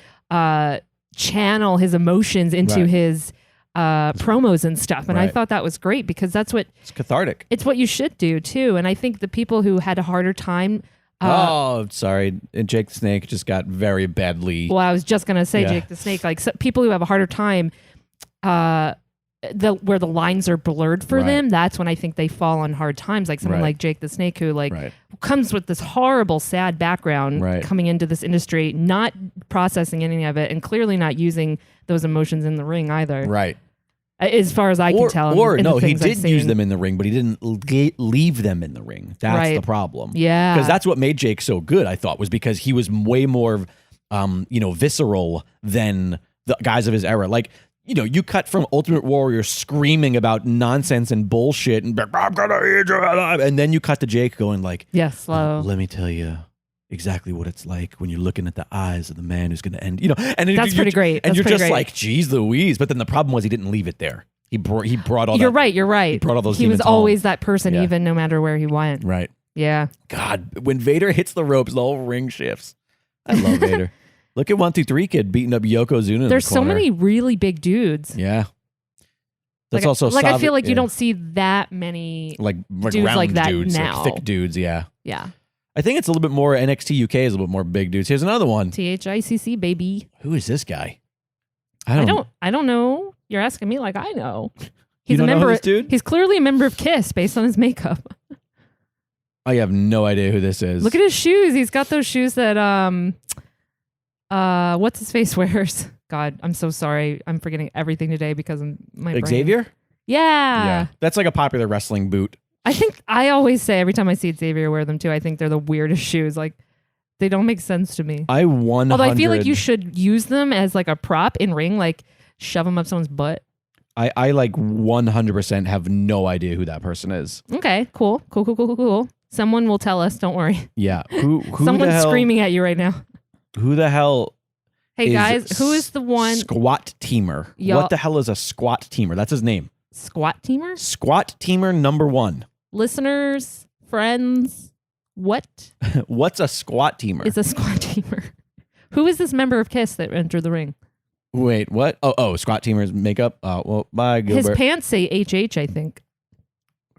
channel his emotions into Right. his promos and stuff, and I Right. thought that was great because that's what It's cathartic. it's what you should do too. And I think the people who had a harder time. Oh, sorry. Jake the Snake just got very badly. Well, I was just gonna say Yeah. Jake the Snake. Like people who have a harder time, where the lines are blurred for Right. them, that's when I think they fall on hard times. Like someone Right. like Jake the Snake, who Right. comes with this horrible, sad background, Right. coming into this industry, not processing any of it, and clearly not using those emotions in the ring either. Right. As far as I can tell. Or in the no, he things I've did use seen. them in the ring, but he didn't leave them in the ring. That's Right. the problem. Yeah. Because that's what made Jake so good, I thought, was because he was way more, visceral than the guys of his era. Like, you cut from Ultimate Warrior screaming about nonsense and bullshit and I'm gonna eat you alive. And then you cut to Jake going like, Yeah, slow. let me tell you exactly what it's like when you're looking at the eyes of the man who's going to end, and That's pretty great. And That's you're pretty just great. like, geez Louise. But then the problem was he didn't leave it there. He brought all You're that. right. You're right. He brought all those He was demons home. always that person, Yeah. even no matter where he went. Right. Yeah. God, when Vader hits the ropes, the whole ring shifts. I love Vader. Look at 1, 2, 3 Kid beating up Yokozuna. in There's the so corner. many really big dudes. Yeah. That's Like, also I feel like yeah. you don't see that many. like dudes round like that dudes, now. like thick dudes. Yeah. Yeah. I think it's a little bit more NXT UK is a little bit more big dudes. Here's another one. THICC baby. Who is this guy? I don't know. You're asking me like I know. You He's don't a know member. this dude? He's clearly a member of Kiss based on his makeup. I have no idea who this is. Look at his shoes. He's got those shoes that what's his face wears. God, I'm so sorry. I'm forgetting everything today because of my brain. Xavier? Yeah. That's like a popular wrestling boot. I think I always say every time I see Xavier wear them too, I think they're the weirdest shoes. Like they don't make sense to me. I 100. Although I feel like you should use them as like a prop in ring, like shove them up someone's butt. I like 100% have no idea who that person is. Okay, cool. Someone will tell us. Don't worry. Yeah. Who Someone's the hell, screaming at you right now. Who the hell Hey is guys, who is the one Squat Teamer? Y'all- What the hell is a Squat Teamer? That's his name. squat teamer? Squat Teamer number 1. Listeners, friends, what What's a Squat Teamer? is a squat teamer? Who is this member of Kiss that entered the ring? Wait, what? Oh, Squat Teamer's makeup? Oh, well, bye, His Gilbert. pants say HH, I think.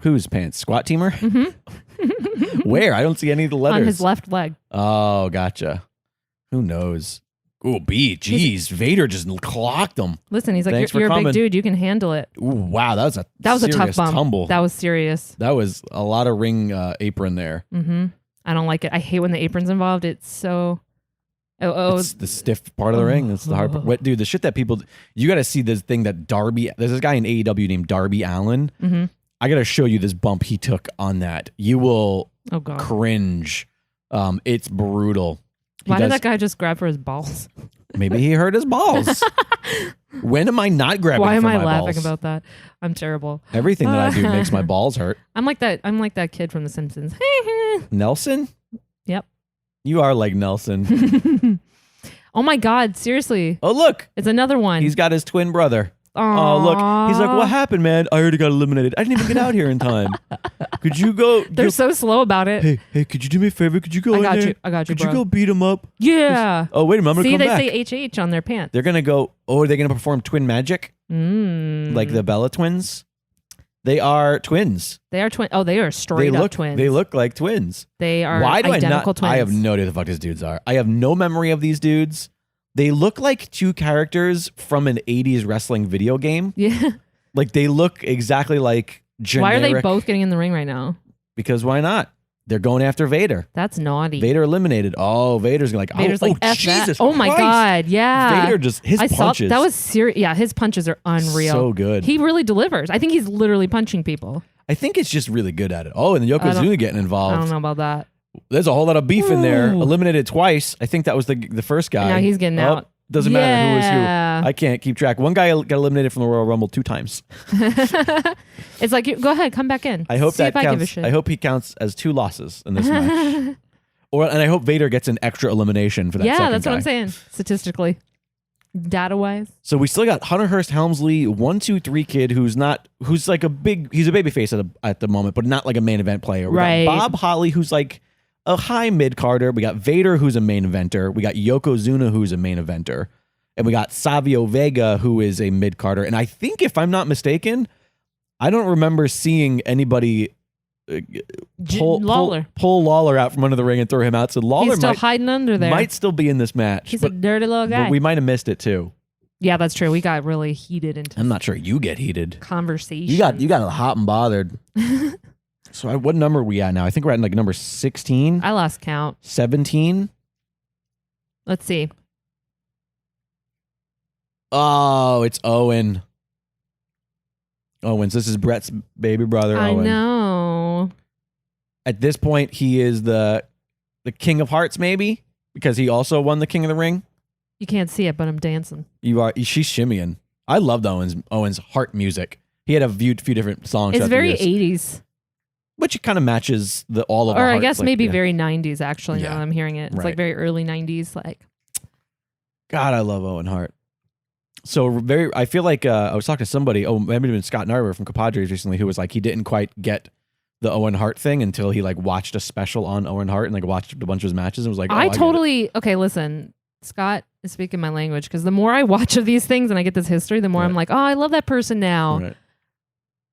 Whose pants? Squat Teamer? Mm-hmm. Where? I don't see any of the letters. On his left leg. Oh, gotcha. Who knows? Oh, geez, Vader just clocked him. Listen, he's like, Thanks for you're a coming. big dude. You can handle it. Ooh, wow, that was a tough serious bump. tumble. That was serious. That was a lot of ring apron there. Mm-hmm. I don't like it. I hate when the apron's involved. It's so... It's the stiff part of the ring. That's the hard part. What, dude, the shit that people... You got to see this thing that Darby... There's this guy in AEW named Darby Allin. Mm-hmm. I got to show you this bump he took on that. You will Oh, God. cringe. It's brutal. Why did that guy just grab for his balls? Maybe he hurt his balls. When am I not grabbing Why am for I my laughing balls? about that? I'm terrible. Everything that I do makes my balls hurt. I'm like that kid from The Simpsons. Nelson? Yep. You are like Nelson. Oh my God, seriously. Oh, look. It's another one. He's got his twin brother. Aww. Oh, look. He's like, what happened, man? I already got eliminated. I didn't even get out here in time. Could you go? They're so slow about it. Hey, could you do me a favor? Could you go I in got there? you. I got you, Could bro. you go beat him up? Yeah. Oh, wait a minute. I'm going to come back. See, they say HH on their pants. They're going to go, are they going to perform twin magic? Like the Bella twins? They are twins. They are twins. Oh, they are straight up twins. They look like twins. They are Why do identical twins. I have no idea who the fuck these dudes are. I have no memory of these dudes. They look like two characters from an 80s wrestling video game. Yeah. Like they look exactly like generic. Why are they both getting in the ring right now? Because why not? They're going after Vader. That's naughty. Vader eliminated. Oh, Vader's like, Vader's like, F Jesus that. Oh my Christ. God, yeah. Vader just, his punches. That was serious. Yeah, his punches are unreal. So good. He really delivers. I think he's literally punching people. I think it's just really good at it. Oh, and the Yokozuna getting involved. I don't know about that. There's a whole lot of beef in there. Ooh. Eliminated twice. I think that was the first guy. And now he's getting out. Doesn't matter who was Yeah. who. I can't keep track. One guy got eliminated from the Royal Rumble 2 times. It's like, go ahead, come back in. I hope See that if I give a counts. shit. I hope he counts as 2 losses in this match. And I hope Vader gets an extra elimination for that second that's guy. what I'm saying. Statistically, data wise. So we still got Hunter Hearst Helmsley, 1-2-3 kid who's like he's a babyface at the moment, but not like a main event player. We Right. got Bob Holly, who's like a high mid carder. We got Vader, who's a main eventer. We got Yokozuna, who's a main eventer. And we got Savio Vega, who is a mid carder. And I think, if I'm not mistaken, I don't remember seeing anybody pull Lawler out from under the ring and throw him out. So Lawler He's still hiding under there. might still be in this match. He's a dirty little guy. But we might have missed it too. Yeah, that's true. We got really heated into I'm not sure you get heated. conversation. You got hot and bothered. So what number are we at now? I think we're at like number 16, I lost count. 17. Let's see. Oh, it's Owen. Owens. This is Brett's baby brother, I Owen. know. At this point, he is the King of Hearts, maybe, because he also won the King of the Ring. You can't see it, but I'm dancing. She's shimmying. I loved Owen's heart music. He had a few different songs. It's very years, 80s. which kind of matches all of. Or the I hearts, guess like, maybe yeah. very 90s, actually, now Yeah. that I'm hearing it. It's Right. like very early 90s. Like, God, I love Owen Hart. So I feel like I was talking to somebody. Oh, maybe even Scott Narver from Compadres recently, who was like he didn't quite get the Owen Hart thing until he like watched a special on Owen Hart and like watched a bunch of his matches and was like, I totally okay. Listen, Scott is speaking my language because the more I watch of these things and I get this history, the more I'm like, oh, I love that person now. Right.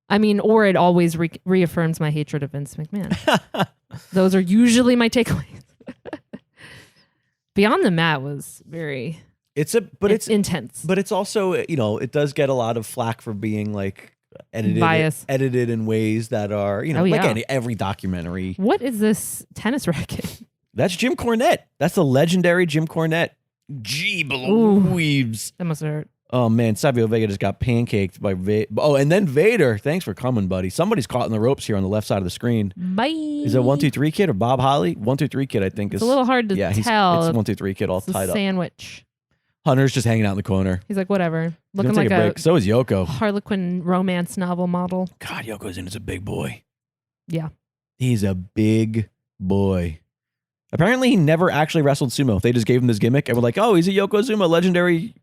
I mean, or it always reaffirms my hatred of Vince McMahon. Those are usually my takeaways. Beyond the Mat was very. It's intense. But it's also, it does get a lot of flack for being like edited in ways that are, every documentary. What is this tennis racket? That's Jim Cornette. That's the legendary Jim Cornette. Gee, Louise. That must have hurt. Oh man, Savio Vega just got pancaked by Vader. Oh, and then Vader. Thanks for coming, buddy. Somebody's caught in the ropes here on the left side of the screen. Bye. Is it 1-2-3 Kid or Bob Holly? 1-2-3 Kid, I think. It's a little hard to tell. It's 1-2-3 Kid all it's tied a up. Sandwich. Hunter's just hanging out in the corner. He's like, whatever. He's Looking gonna like take a break. So is Yoko. Harlequin romance novel model. God, Yokozuna's a big boy. Yeah. He's a big boy. Apparently, he never actually wrestled sumo. They just gave him this gimmick and were like, oh, he's a Yokozuna legendary,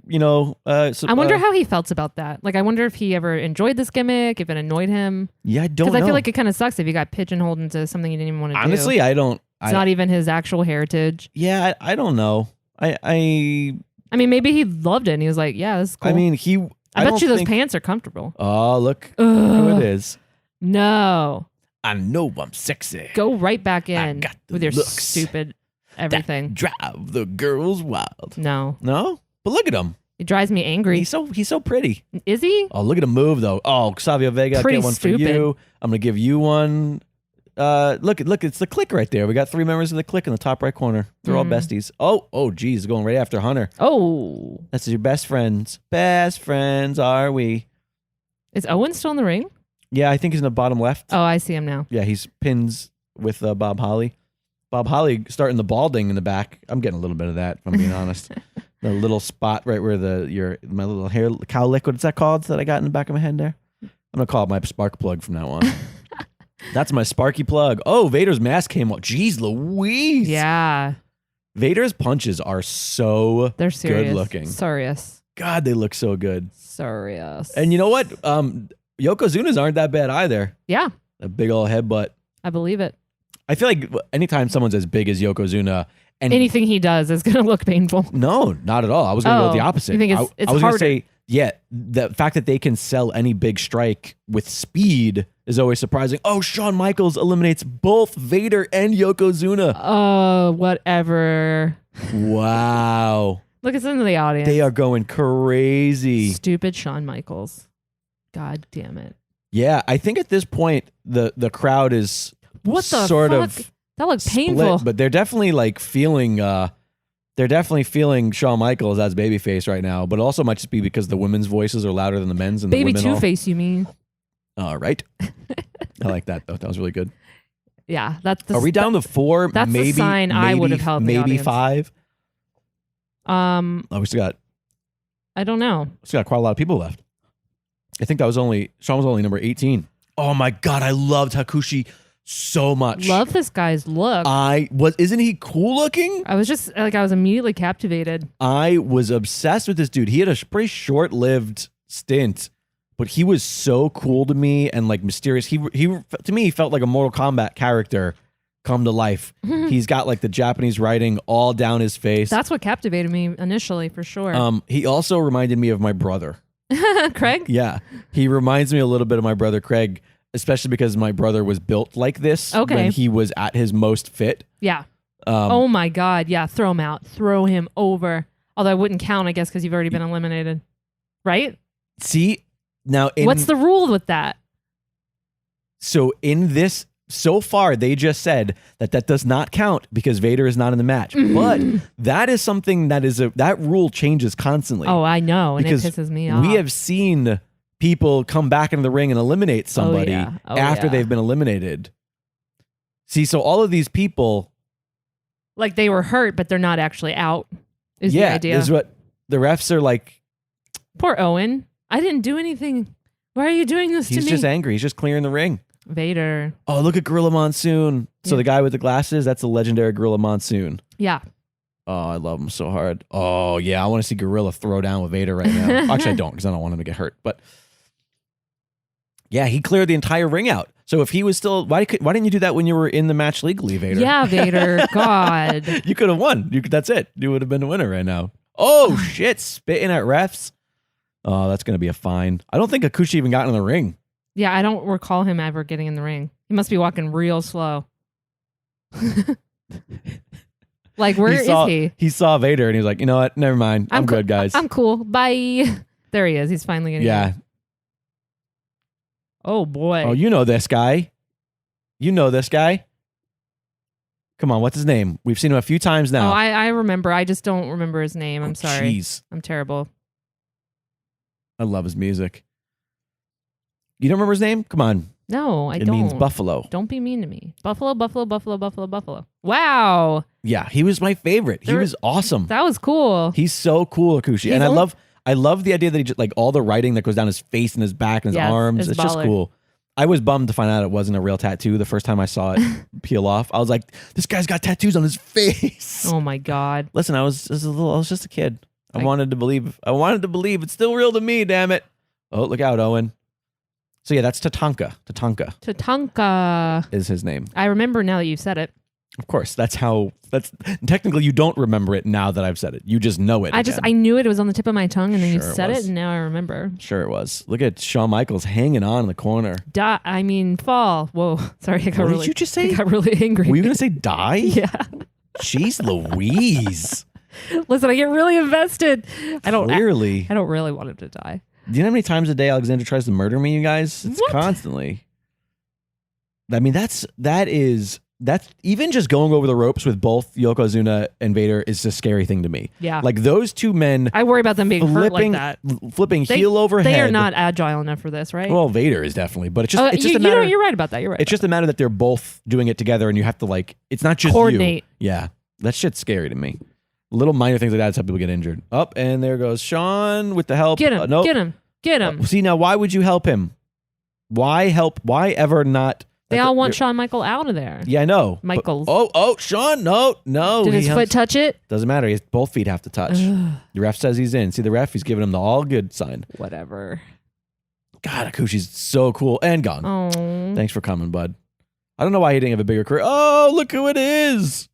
I wonder how he felt about that. Like, I wonder if he ever enjoyed this gimmick, if it annoyed him. Yeah, I don't know. Because I feel like it kind of sucks if you got pigeonholed into something you didn't even want to do. Honestly, I don't. It's not even his actual heritage. Yeah, I don't know. I mean, maybe he loved it and he was like, yeah, this is cool. I mean, I bet you those pants are comfortable. Oh, look who it is. No. I know I'm sexy. Go right back in with your looks stupid everything. That drive the girls wild. No. But look at him. It drives me angry. He's so pretty. Is he? Oh, look at him move though. Oh, Savio Vega, Pretty get one stupid. for you. I'm gonna give you one. Look, it's the Clique right there. We got 3 members of the Clique in the top right corner. They're all besties. Oh, geez, going right after Hunter. Oh. That's your best friends. Best friends are we? Is Owen still in the ring? Yeah, I think he's in the bottom left. Oh, I see him now. Yeah, he's pins with Bob Holly. Bob Holly starting the balding in the back. I'm getting a little bit of that, if I'm being honest. The little spot right where my little hair cow liquid, what's that called that I got in the back of my head there? I'm going to call it my spark plug from now on. That's my sparky plug. Oh, Vader's mask came off. Jeez Louise. Yeah. Vader's punches are so They're serious. good looking. Serious. God, they look so good. Serious. And you know what? Yokozuna's aren't that bad either. Yeah. A big old headbutt. I believe it. I feel like anytime someone's as big as Yokozuna, and anything he does is going to look painful. no, not at all. I was going to go the opposite. You think it's I was going harder? to say, yeah, the fact that they can sell any big strike with speed is always surprising. Oh, Shawn Micheals eliminates both Vader and Yokozuna. Oh, whatever. Wow. Look at some of the audience. They are going crazy. Stupid Shawn Micheals. God damn it. Yeah, I think at this point the crowd is What the sort fuck? of That looked split, painful. but they're definitely like feeling Shawn Micheals as babyface right now, but it also might just be because the women's voices are louder than the men's and Baby the women Two-Face, you mean? all right. I like that though. That was really good. Yeah, that's the Are we down to 4? that's the maybe sign I would have held the maybe audience. 5. Oh, we still I don't know. got quite a lot of people left. I think Shawn was only number 18. Oh my god, I loved Hakushi so much. Love this guy's look. Isn't he cool looking? I was immediately captivated. I was obsessed with this dude. He had a pretty short-lived stint, but he was so cool to me and like mysterious. He to me he felt like a Mortal Kombat character come to life. He's got like the Japanese writing all down his face. That's what captivated me initially, for sure. He also reminded me of my brother. Craig? Yeah, he reminds me a little bit of my brother Craig, especially because my brother was built like this when he was at his most fit. Yeah. Oh my God. Yeah. Throw him out. Throw him over. Although I wouldn't count, I guess, because you've already been eliminated. Right? See, now what's the rule with that? So in this, so far they just said that does not count because Vader is not in the match. But that is something that rule changes constantly. Oh, I know, and because it pisses me off. We have seen people come back into the ring and eliminate somebody after they've been eliminated. See, so all of these people, like they were hurt, but they're not actually out. Is the idea? Is what the refs are like. Poor Owen. I didn't do anything. Why are you doing this to me? He's just angry. He's just clearing the ring. Vader. Oh, look at Gorilla Monsoon. So the guy with the glasses, that's the legendary Gorilla Monsoon. Yeah. Oh, I love him so hard. Oh, yeah. I want to see Gorilla throw down with Vader right now. Actually, I don't because I don't want him to get hurt. But yeah, he cleared the entire ring out. So if he was still, why didn't you do that when you were in the match legally, Vader? Yeah, Vader. God. You could have won. That's it. You would have been the winner right now. Oh, shit. Spitting at refs. Oh, that's going to be a fine. I don't think Hakushi even got in the ring. Yeah, I don't recall him ever getting in the ring. He must be walking real slow. Like, where is he? He saw Vader and he was like, you know what? Never mind. I'm good, guys. I'm cool. Bye. There he is. He's finally getting in. Oh, boy. Oh, you know this guy. You know this guy. Come on, what's his name? We've seen him a few times now. Oh, I remember. I just don't remember his name. I'm sorry. Jeez. I'm terrible. I love his music. You don't remember his name? Come on. No, I don't. It means buffalo. Don't be mean to me. Buffalo, buffalo, buffalo, buffalo, buffalo. Wow. Yeah, he was my favorite. He was awesome. That was cool. He's so cool, Hakushi. And I love the idea that he just like all the writing that goes down his face and his back and his arms. It's just cool. I was bummed to find out it wasn't a real tattoo the first time I saw it peel off. I was like, this guy's got tattoos on his face. Oh my God. Listen, I was just a kid. I wanted to believe it's still real to me, damn it. Oh, look out, Owen. So yeah, that's Tatanka. Tatanka is his name. I remember now that you've said it. Of course, that's technically you don't remember it now that I've said it. You just know it. I knew it. It was on the tip of my tongue, and then you said it, and now I remember. Sure, it was. Look at Shawn Micheals hanging on in the corner. Fall. Whoa, sorry. What did you just say? I got really angry. Were you gonna say die? Yeah. Jeez Louise. Listen, I get really invested. I don't really want him to die. Do you know how many times a day Alexander tries to murder me, you guys? It's constantly. I mean, that is that's even just going over the ropes with both Yokozuna and Vader is a scary thing to me. Yeah. Like those two men I worry about them being hurt like that. flipping heel over They head. are not agile enough for this, right? Well, Vader is definitely, but it's just a matter. You're right about that. You're right. It's just a matter that they're both doing it together, and you have to like. It's not just coordinate. You. Yeah, that shit's scary to me. Little minor things like that is how people get injured. Up and there goes Shawn with the help. Get him. Nope. Get him. See now, why would you help him? Why help? Why ever not? They all want Shawn Michaels out of there. Yeah, I know. Michaels. Oh, Shawn, no. Did his foot touch it? Doesn't matter. Both feet have to touch. The ref says he's in. See the ref? He's giving him the all good sign. Whatever. God, Akushi's so cool and gone. Oh. Thanks for coming, bud. I don't know why he didn't have a bigger career. Oh, look who it is.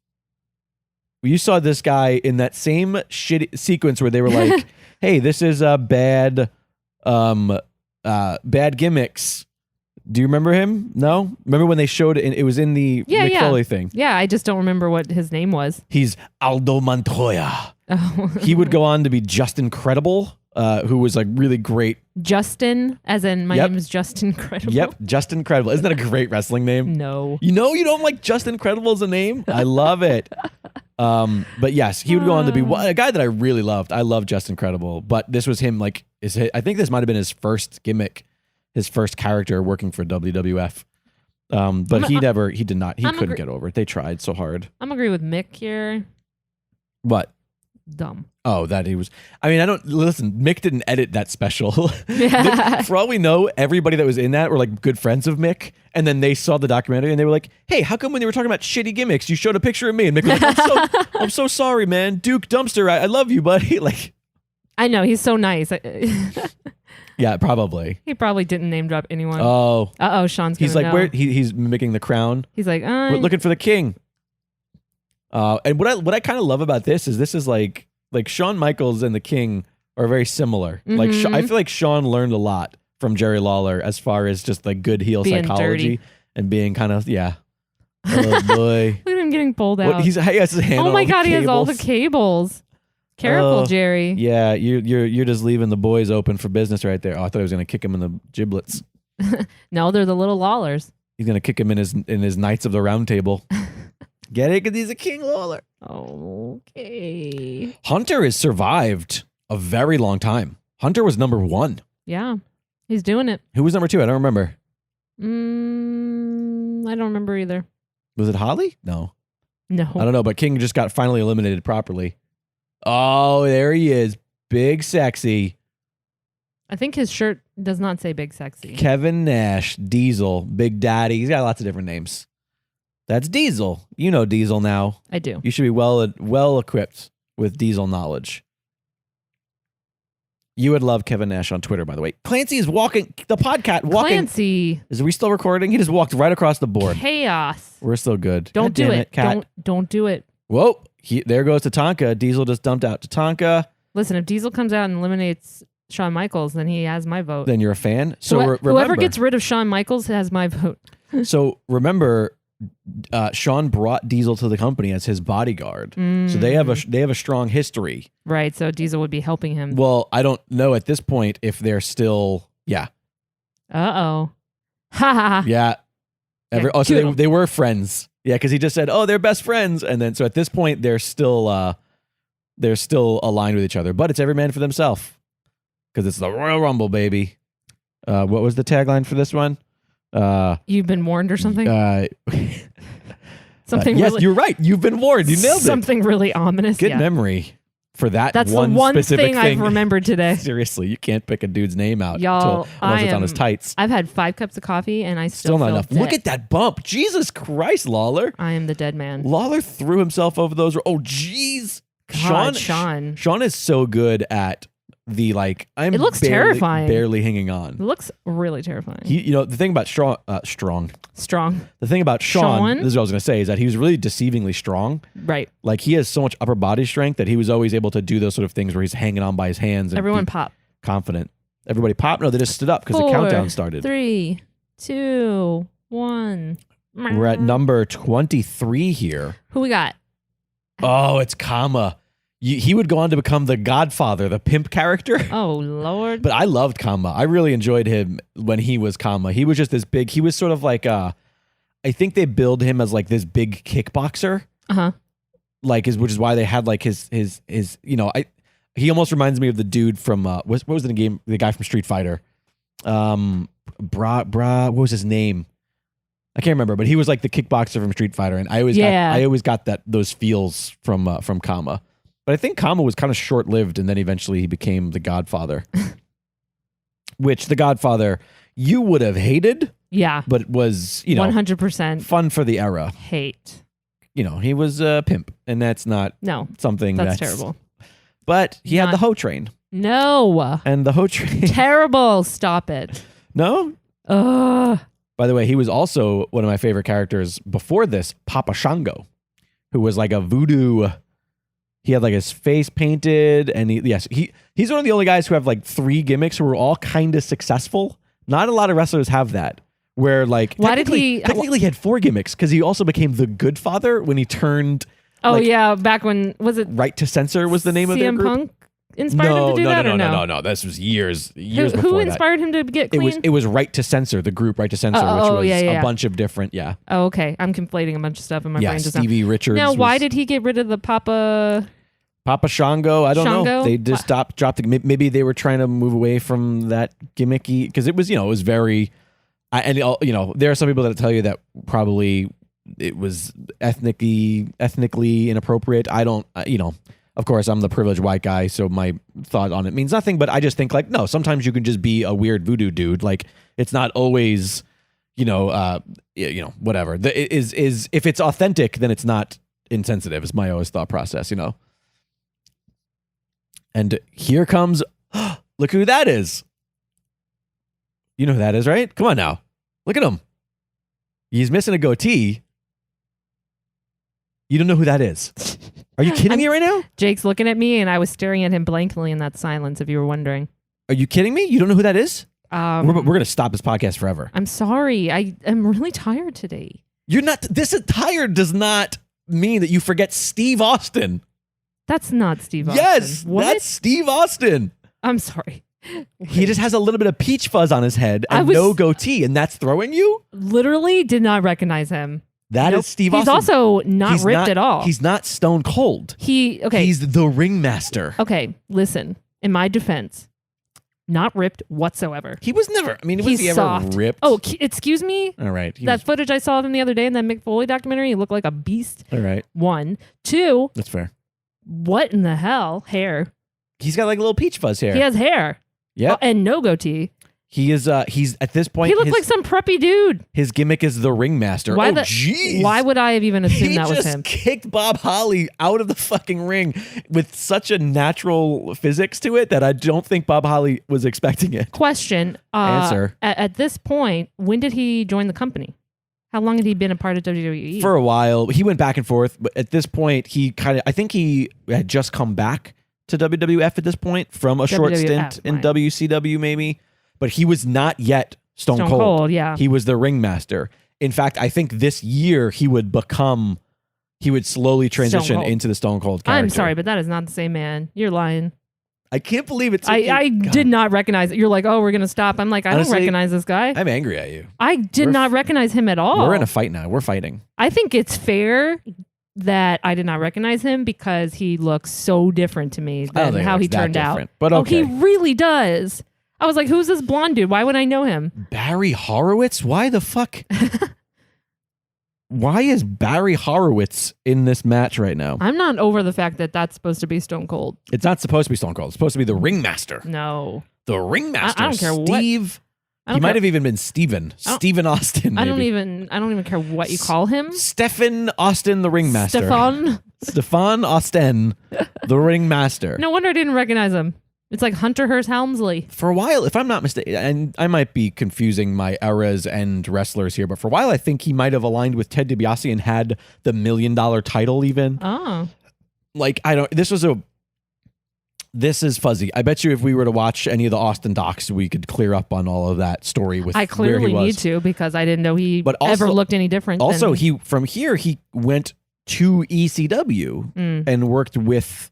You saw this guy in that same shitty sequence where they were like, hey, this is a bad gimmicks. Do you remember him? No? Remember when they showed it? It was in the Mick Foley thing. Yeah, I just don't remember what his name was. He's Aldo Montoya. Oh. He would go on to be Justin Credible, who was like really great. Justin, as in my name is Justin Credible. Yep, Justin Credible. Isn't that a great wrestling name? No. You know you don't like Justin Credible as a name? I love it. But yes, he would go on to be a guy that I really loved. I love Justin Credible, but this was him like I think this might have been his first gimmick, his first character working for WWF. But he couldn't get over it. They tried so hard. I'm agree with Mick here. What? Dumb. Oh, that he was. I mean, Mick didn't edit that special. For all we know, everybody that was in that were like good friends of Mick. And then they saw the documentary and they were like, hey, how come when they were talking about shitty gimmicks, you showed a picture of me? And Mick was like, I'm so sorry, man. Duke Dumpster, I love you, buddy. Like, I know, he's so nice. Yeah, probably. He probably didn't name drop anyone. Oh. Sean's gonna He's like, know. where he's mimicking the crown. He's like, we're looking for the king. And what I kind of love about this is like Shawn Michaels and the King are very similar. Mm-hmm. Like I feel like Shawn learned a lot from Jerry Lawler as far as just like good heel being psychology dirty. And being kind of Oh boy. Look at him getting pulled out. He has his hand oh on my all god, the he has all the cables. cables. Careful, Jerry. Yeah, you're just leaving the boys open for business right there. Oh, I thought he was gonna kick him in the giblets. No, they're the little Lawlers. He's gonna kick him in his Knights of the Round Table. Get it? Because he's a King Lawler. Okay. Hunter has survived a very long time. Hunter was number 1. Yeah, he's doing it. Who was number 2? I don't remember. I don't remember either. Was it Holly? No. No. I don't know, but King just got finally eliminated properly. Oh, there he is. Big sexy. I think his shirt does not say big sexy. Kevin Nash, Diesel, Big Daddy. He's got lots of different names. That's Diesel. You know Diesel now. I do. You should be well equipped with Diesel knowledge. You would love Kevin Nash on Twitter, by the way. Clancy is walking, the podcast walking. Clancy. Is we still recording? He just walked right across the board. Chaos. We're still good. Don't God do damn it. Kat. Don't do it. Whoa. There goes Tatanka. Diesel just dumped out Tatanka. Listen, if Diesel comes out and eliminates Shawn Michaels, then he has my vote. Then you're a fan. So whoever gets rid of Shawn Michaels has my vote. So remember, Shawn brought Diesel to the company as his bodyguard. So they have a strong history. Right. So Diesel would be helping him. Well, I don't know at this point if they're still. Yeah. Uh-oh. Ha ha. Yeah. So they were friends. Yeah, because he just said, "Oh, they're best friends," and then so at this point they're still aligned with each other. But it's every man for themselves because it's the Royal Rumble, baby. What was the tagline for this one? You've been warned or something? Something. Yes, really, you're right. You've been warned. You nailed it. Something really ominous. Good memory for that. That's one the one specific thing I've remembered today. Seriously, you can't pick a dude's name out, y'all. Unless it's on his tights. I've had 5 cups of coffee and I still not feel enough. dead. Look at that bump! Jesus Christ, Lawler! I am the dead man. Lawler threw himself over those. Oh, jeez. Shawn is so good at the like. It looks terrifying. Barely hanging on. It looks really terrifying. The thing about strong. The thing about Shawn, this is what I was going to say, is that he was really deceivingly strong. Right. Like he has so much upper body strength that he was always able to do those sort of things where he's hanging on by his hands. And everyone pop. Confident. Everybody pop. No, they just stood up because the countdown started. 3, 2, 1. We're at number 23 here. Who we got? Oh, it's Kama. He would go on to become the Godfather, the pimp character. Oh, Lord. But I loved Kama. I really enjoyed him when he was Kama. He was just this big. He was sort of like I think they build him as like this big kickboxer. Which is why they had like his he almost reminds me of the dude from what was the game? The guy from Street Fighter. What was his name? I can't remember, but he was like the kickboxer from Street Fighter, and I always got those feels from Kama. But I think Kama was kind of short-lived, and then eventually he became the Godfather. Which the Godfather you would have hated. Yeah. But was, 100% fun for the era. Hate. He was a pimp, and that's not something that's terrible. But he had the Ho Train. No. And the Ho Train. Terrible. Stop it. No? Ugh. By the way, he was also one of my favorite characters before this, Papa Shango, who was like a voodoo. He had like his face painted, and he's one of the only guys who have like 3 gimmicks who were all kind of successful. Not a lot of wrestlers have that. Where like technically he had 4 gimmicks because he also became the Good Father when he turned. Oh yeah, back when was it Right to Censor was the name of their group? CM Punk inspired him to do that? No. This was years before. Who inspired him to get clean? It was Right to Censor, the group Right to Censor, which was a bunch of different. Yeah. Oh, okay. I'm conflating a bunch of stuff in my brain just now. Stevie Richards. Now, why did he get rid of the Papa Shango? I don't know. They just dropped it. Maybe they were trying to move away from that gimmicky because it was very. There are some people that tell you that probably it was ethnically inappropriate. I don't, of course I'm the privileged white guy, so my thought on it means nothing, but I just think like, no, sometimes you can just be a weird voodoo dude. Like it's not always, whatever. Is if it's authentic, then it's not insensitive is my always thought process, And here comes, look who that is. You know who that is, right? Come on now. Look at him. He's missing a goatee. You don't know who that is. Are you kidding me right now? Jake's looking at me, and I was staring at him blankly in that silence, if you were wondering. Are you kidding me? You don't know who that is? We're going to stop this podcast forever. I'm sorry. I am really tired today. You're not. Tired does not mean that you forget Steve Austin. That's not Steve Austin. Yes, that's Steve Austin. I'm sorry. He just has a little bit of peach fuzz on his head and no goatee, and that's throwing you? Literally did not recognize him. That is Steve Austin. He's also not ripped at all. He's not Stone Cold. He's the ringmaster. Okay, listen. In my defense, not ripped whatsoever. He was never. I mean, was he soft. Ever ripped? Oh, excuse me? All right. That footage I saw of him the other day in that Mick Foley documentary, he looked like a beast. All right. 1. 2. That's fair. What in the hell? Hair. He's got like little peach fuzz hair. He has hair. Yeah. And no goatee. He's at this point. He looked like some preppy dude. His gimmick is the ringmaster. Jeez. Why would I have even assumed that was him? He just kicked Bob Holly out of the fucking ring with such a natural physics to it that I don't think Bob Holly was expecting it. Question. Answer. At this point, when did he join the company? How long had he been a part of WWE? For a while. He went back and forth, but at this point, I think he had just come back to WWF at this point from a short stint in WCW maybe. But he was not yet Stone Cold. Yeah. He was the ringmaster. In fact, I think this year he would slowly transition into the Stone Cold character. I'm sorry, but that is not the same man. You're lying. I can't believe it. I did not recognize it. You're like, oh, we're going to stop. I'm like, Honestly, don't recognize this guy. I'm angry at you. I did not recognize him at all. We're in a fight now. We're fighting. I think it's fair that I did not recognize him because he looks so different to me than how he turned out. But okay. Oh, he really does. I was like, who's this blonde dude? Why would I know him? Barry Horowitz? Why the fuck? Why is Barry Horowitz in this match right now? I'm not over the fact that that's supposed to be Stone Cold. It's not supposed to be Stone Cold. It's supposed to be the ringmaster. No. The ringmaster. I don't care Steve. He might have even been Stephen Austin. Maybe. I don't even care what you call him. Stephen Austin, the ringmaster. Stefan Austin, the ringmaster. No wonder I didn't recognize him. It's like Hunter Hearst Helmsley. For a while, if I'm not mistaken, and I might be confusing my eras and wrestlers here, but for a while, I think he might have aligned with Ted DiBiase and had the $1 million title even. Oh. Like, this is fuzzy. I bet you if we were to watch any of the Austin docs, we could clear up on all of that story with I clearly where he was. Need to because I didn't know he ever looked any different. Also, he went to ECW and worked with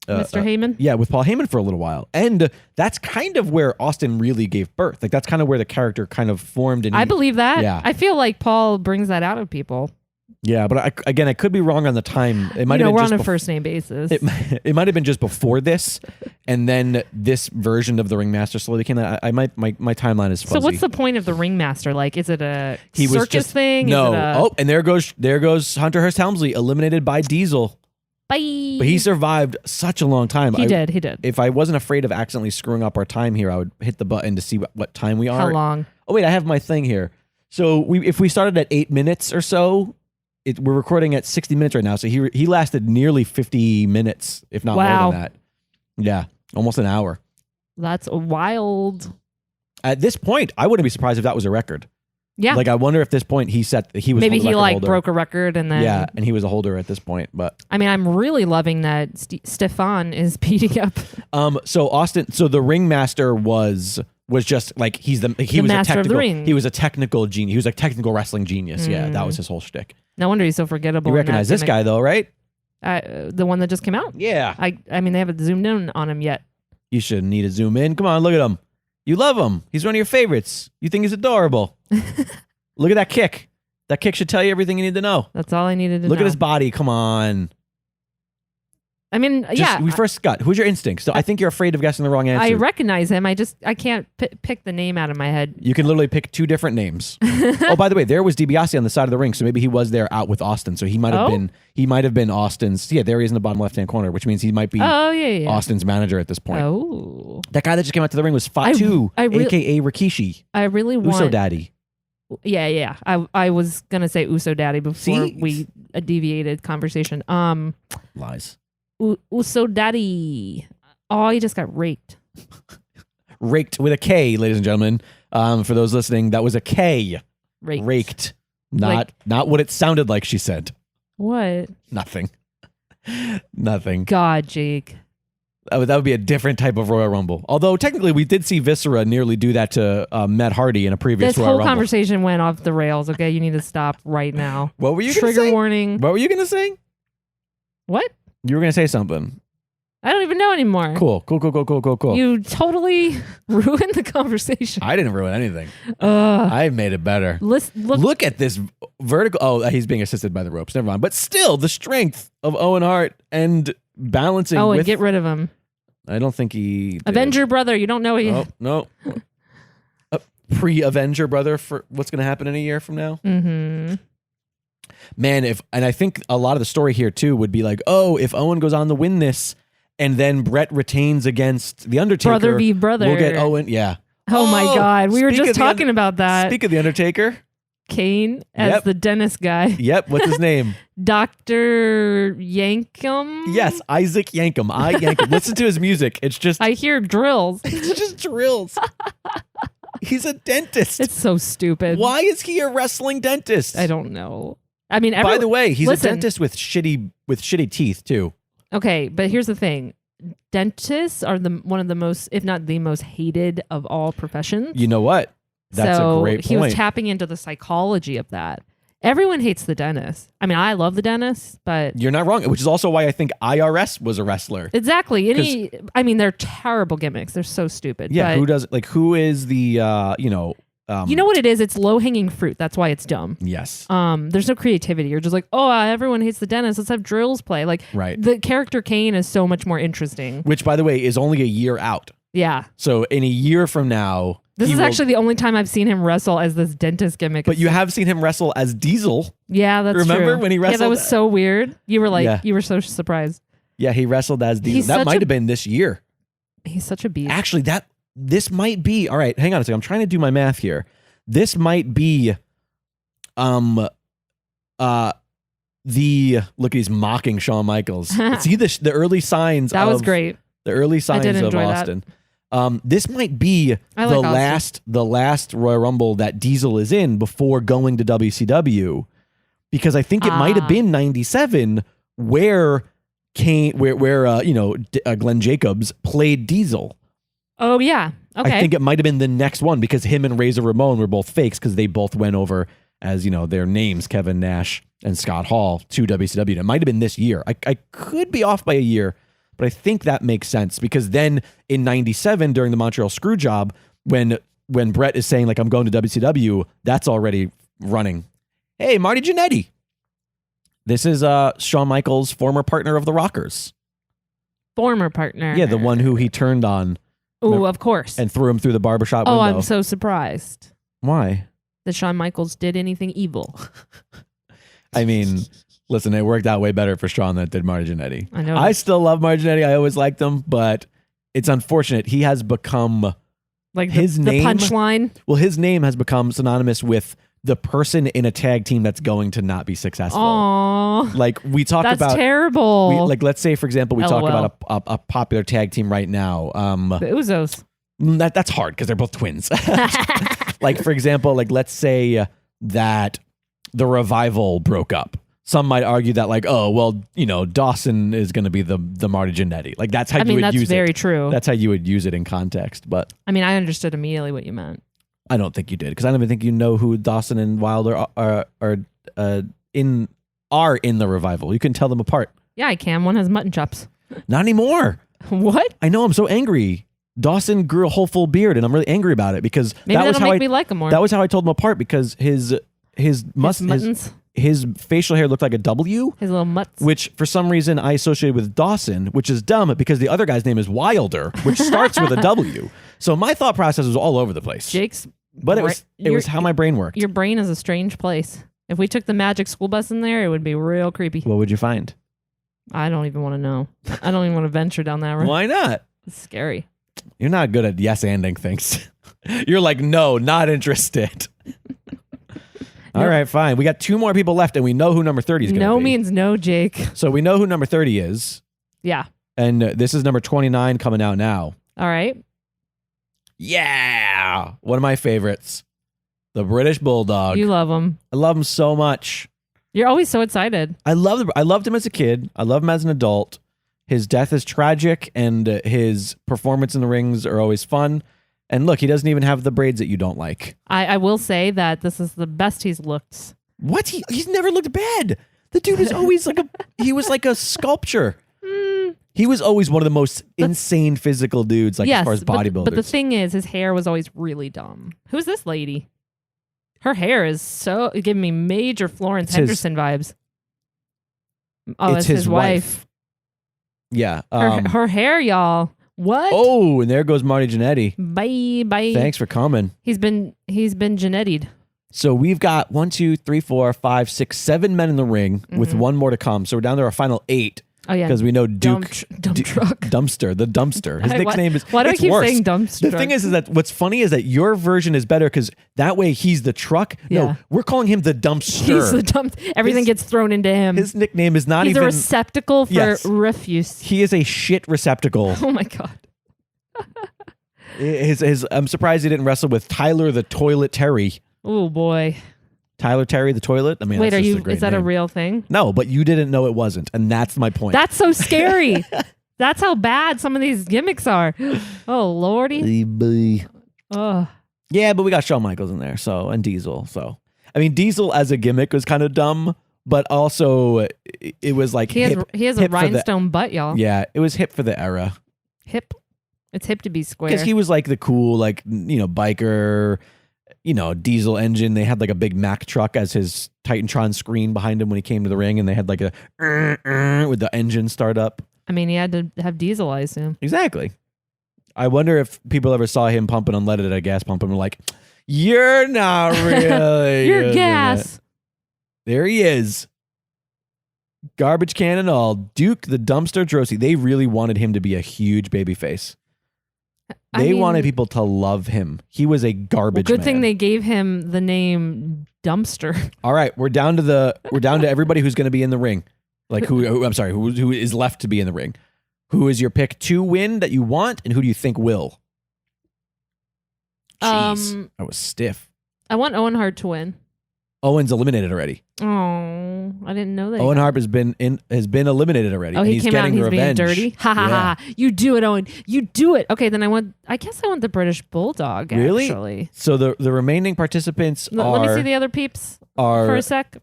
Mr. Heyman? Yeah, with Paul Heyman for a little while. And that's kind of where Austin really gave birth. Like, that's kind of where the character kind of formed. And I believe that. Yeah. I feel like Paul brings that out of people. Yeah, but I could be wrong on the time. It might have been we're just on a first name basis. It might have been just before this, and then this version of the Ringmaster slowly came out. My timeline is fuzzy. So what's the point of the Ringmaster? Like, is it a He was circus just, thing? No. Is it a, Oh, and there goes Hunter Hearst Helmsley, eliminated by Diesel. bye. But he survived such a long time. He did. If I wasn't afraid of accidentally screwing up our time here, I would hit the button to see what time we are. How long? Oh wait, I have my thing here. So if we started at 8 minutes or so, we're recording at 60 minutes right now. So he lasted nearly 50 minutes, if not more than that. Yeah, almost an hour. That's wild. At this point, I wouldn't be surprised if that was a record. Yeah. Like, I wonder if this point he was maybe the he record like holder. broke a record and then Yeah, and he was a holder at this point. But I mean, I'm really loving that Stefan is beating up. So Austin, the Ringmaster was just like he was master of the ring. He was a technical genius. He was a technical wrestling genius. Yeah, that was his whole shtick. No wonder he's so forgettable. You recognize this guy though, right? The one that just came out. Yeah. I mean, they haven't zoomed in on him yet. You shouldn't need to zoom in. Come on, look at him. You love him. He's one of your favorites. You think he's adorable. Look at that kick. That kick should tell you everything you need to know. That's all I needed to know. Look at his body. Come on. I mean, We first got. Who's your instinct? So I think you're afraid of guessing the wrong answer. I recognize him. I can't pick the name out of my head. You can literally pick two different names. Oh, by the way, there was DiBiase on the side of the ring, so maybe he was there out with Austin. So he might have been. He might have been Austin's. Yeah, there he is in the bottom left-hand corner, which means he might be. Oh yeah. Austin's manager at this point. Oh. That guy that just came out to the ring was Fatu, aka Rikishi. I really want Uso Daddy. Yeah. I was gonna say Uso Daddy before we deviated conversation. Lies. Uso Daddy. Oh, he just got raked. Raked with a K, ladies and gentlemen. For those listening, that was a K. Raked. Not what it sounded like she said. What? Nothing. Nothing. God, Jake. That would be a different type of Royal Rumble. Although technically we did see Viscera nearly do that to Matt Hardy in a previous Royal Rumble. This whole conversation went off the rails. Okay, you need to stop right now. What were you going to say? Trigger warning. What were you going to say? What? You were going to say something. I don't even know anymore. Cool. You totally ruined the conversation. I didn't ruin anything. I made it better. Look at this vertical. Oh, he's being assisted by the ropes. Never mind. But still, the strength of Owen Hart and balancing. Oh, and get rid of him. I don't think he did. Avenger brother. You don't know he. Oh, no. Pre-Avenger brother for what's going to happen in a year from now. Mm-hmm. Man, and I think a lot of the story here too would be like, oh, if Owen goes on to win this, and then Brett retains against the Undertaker, brother v brother, we'll get Owen. Yeah. Oh my God, we were just talking about that. Speak of the Undertaker, Kane as the dentist guy. Yep. What's his name? Dr. Yankum. Yes, Isaac Yankum. I Yankum. Listen to his music. It's just I hear drills. It's just drills. He's a dentist. It's so stupid. Why is he a wrestling dentist? I don't know. I mean, by the way, he's a dentist with shitty teeth too. Okay, but here's the thing. Dentists are one of the most, if not the most hated of all professions. You know what? That's a great point. He was tapping into the psychology of that. Everyone hates the dentist. I mean, I love the dentist, but... You're not wrong, which is also why I think IRS was a wrestler. Exactly. I mean, they're terrible gimmicks. They're so stupid. Yeah, but who is the, you know what it is? It's low-hanging fruit. That's why it's dumb. Yes. There's no creativity. You're just like, oh, everyone hates the dentist. Let's have drills play. Like, right. The character Kane is so much more interesting. Which, by the way, is only a year out. Yeah. So in a year from now... This is actually the only time I've seen him wrestle as this dentist gimmick. But you have seen him wrestle as Diesel. Yeah, that's true. Remember when he wrestled? Yeah, that was so weird. You were like, you were so surprised. Yeah, he wrestled as Diesel. That might have been this year. He's such a beast. Actually, this might be... All right, hang on a second. I'm trying to do my math here. This might be... look at he's mocking Shawn Micheals. See the early signs that was great. The early signs of Austin. This might be the last Royal Rumble that Diesel is in before going to WCW, because I think it might have been 97 where Glenn Jacobs played Diesel. Oh yeah, okay. I think it might have been the next one because him and Razor Ramon were both fakes because they both went over as their names, Kevin Nash and Scott Hall, to WCW. And it might have been this year. I could be off by a year. But I think that makes sense because then in 97 during the Montreal screw job, when Brett is saying like, I'm going to WCW, that's already running. Hey, Marty Jannetty. This is Shawn Micheals' former partner of the Rockers. Former partner. Yeah, the one who he turned on. Oh, of course. And threw him through the barbershop window. Oh, I'm so surprised. Why? That Shawn Micheals did anything evil. I mean, listen, it worked out way better for Shawn than it did Marty Jannetty. I know. I still love Marty Jannetty. I always liked him, but it's unfortunate. He has become like his the name. Punchline. Well, his name has become synonymous with the person in a tag team that's going to not be successful. Aww. Like we talk That's about terrible. like let's say for example we talk LOL. about a popular tag team right now. The Usos. That's hard because they're both twins. Like for example, like let's say that the Revival broke up. Some might argue that like, oh well, you know, Dawson is going to be the Marty Jannetty. Like that's how you would that's use it. very true. That's how you would use it in context. But I mean, I understood immediately what you meant. I don't think you did because I don't even think you know who Dawson and Wilder are in the Revival. You can tell them apart. Yeah, I can. One has mutton chops. Not anymore. What? I know. I'm so angry. Dawson grew a whole full beard, and I'm really angry about it because Maybe that was that'll how make me like him more. That was how I told him apart because his facial hair looked like a W. His little mutts. Which for some reason I associated with Dawson, which is dumb because the other guy's name is Wilder, which starts with a W. So my thought process was all over the place. Jake's. But it was how my brain worked. Your brain is a strange place. If we took the magic school bus in there, it would be real creepy. What would you find? I don't even want to know. I don't even want to venture down that road. Why not? It's scary. You're not good at yes-anding things. You're like, no, not interested. All right, fine. We got 2 more people left, and we know who number 30 is going to be. No means no, Jake. So we know who number 30 is. Yeah. And this is number 29 coming out now. All right. Yeah. One of my favorites. The British Bulldog. You love him. I love him so much. You're always so excited. I loved him as a kid. I love him as an adult. His death is tragic, and his performance in the rings are always fun. And look, he doesn't even have the braids that you don't like. I will say that this is the best he's looked. What? He's never looked bad. The dude is always he was like a sculpture. He was always one of the most insane physical dudes, like as far as bodybuilders. But the thing is, his hair was always really dumb. Who's this lady? Her hair is so giving me major Florence Henderson vibes. Oh, it's his wife. Yeah. Her hair, y'all. What? Oh, and there goes Marty Jannetty. Bye. Thanks for coming. He's been Jannetti'd. So we've got 1, 2, 3, 4, 5, 6, 7 men in the ring with one more to come. So we're down to our final 8. Oh yeah, because we know Duke Dumpster. The Dumpster. His nickname is. Why do I keep saying Dumpster? The thing is that what's funny is that your version is better because that way he's the truck. Yeah. No, we're calling him the Dumpster. He's the dumpster. Everything gets thrown into him. His nickname is not He's even. a receptacle for refuse. He is a shit receptacle. Oh my god. I'm surprised he didn't wrestle with Tyler the Toilet Terry. Oh boy. Tyler Terry the Toilet? I mean, wait, is that name. a real thing? No, but you didn't know it wasn't, and that's my point. That's so scary. That's how bad some of these gimmicks are. Oh lordy. Oh. Yeah, but we got Shawn Micheals in there, and Diesel. So I mean, Diesel as a gimmick was kind of dumb, but also it was like he has a rhinestone butt, y'all. Yeah, it was hip for the era. Hip. It's hip to be square. Because he was like the cool, biker. Diesel engine. They had like a big Mack truck as his Titantron screen behind him when he came to the ring, and they had like a with the engine start up. I mean, he had to have diesel, I assume. Exactly. I wonder if people ever saw him pumping unleaded at a gas pump and were like, "You're not really you're gas." There he is, garbage can and all. Duke the Dumpster Droese. They really wanted him to be a huge baby face. They wanted people to love him. He was a garbage man. Good thing they gave him the name Dumpster. All right, we're down to everybody who's going to be in the ring. Like who is left to be in the ring. Who is your pick to win that you want, and who do you think will? Jeez, that was stiff. I want Owen Hart to win. Owen's eliminated already. Oh, I didn't know that. Owen Hart has been eliminated already. Oh, he came out and he's revenge. being dirty. Ha ha ha! You do it, Owen. You do it. Okay, then I guess I want the British Bulldog. Really? Actually. So the remaining participants Let me see the other peeps for a sec.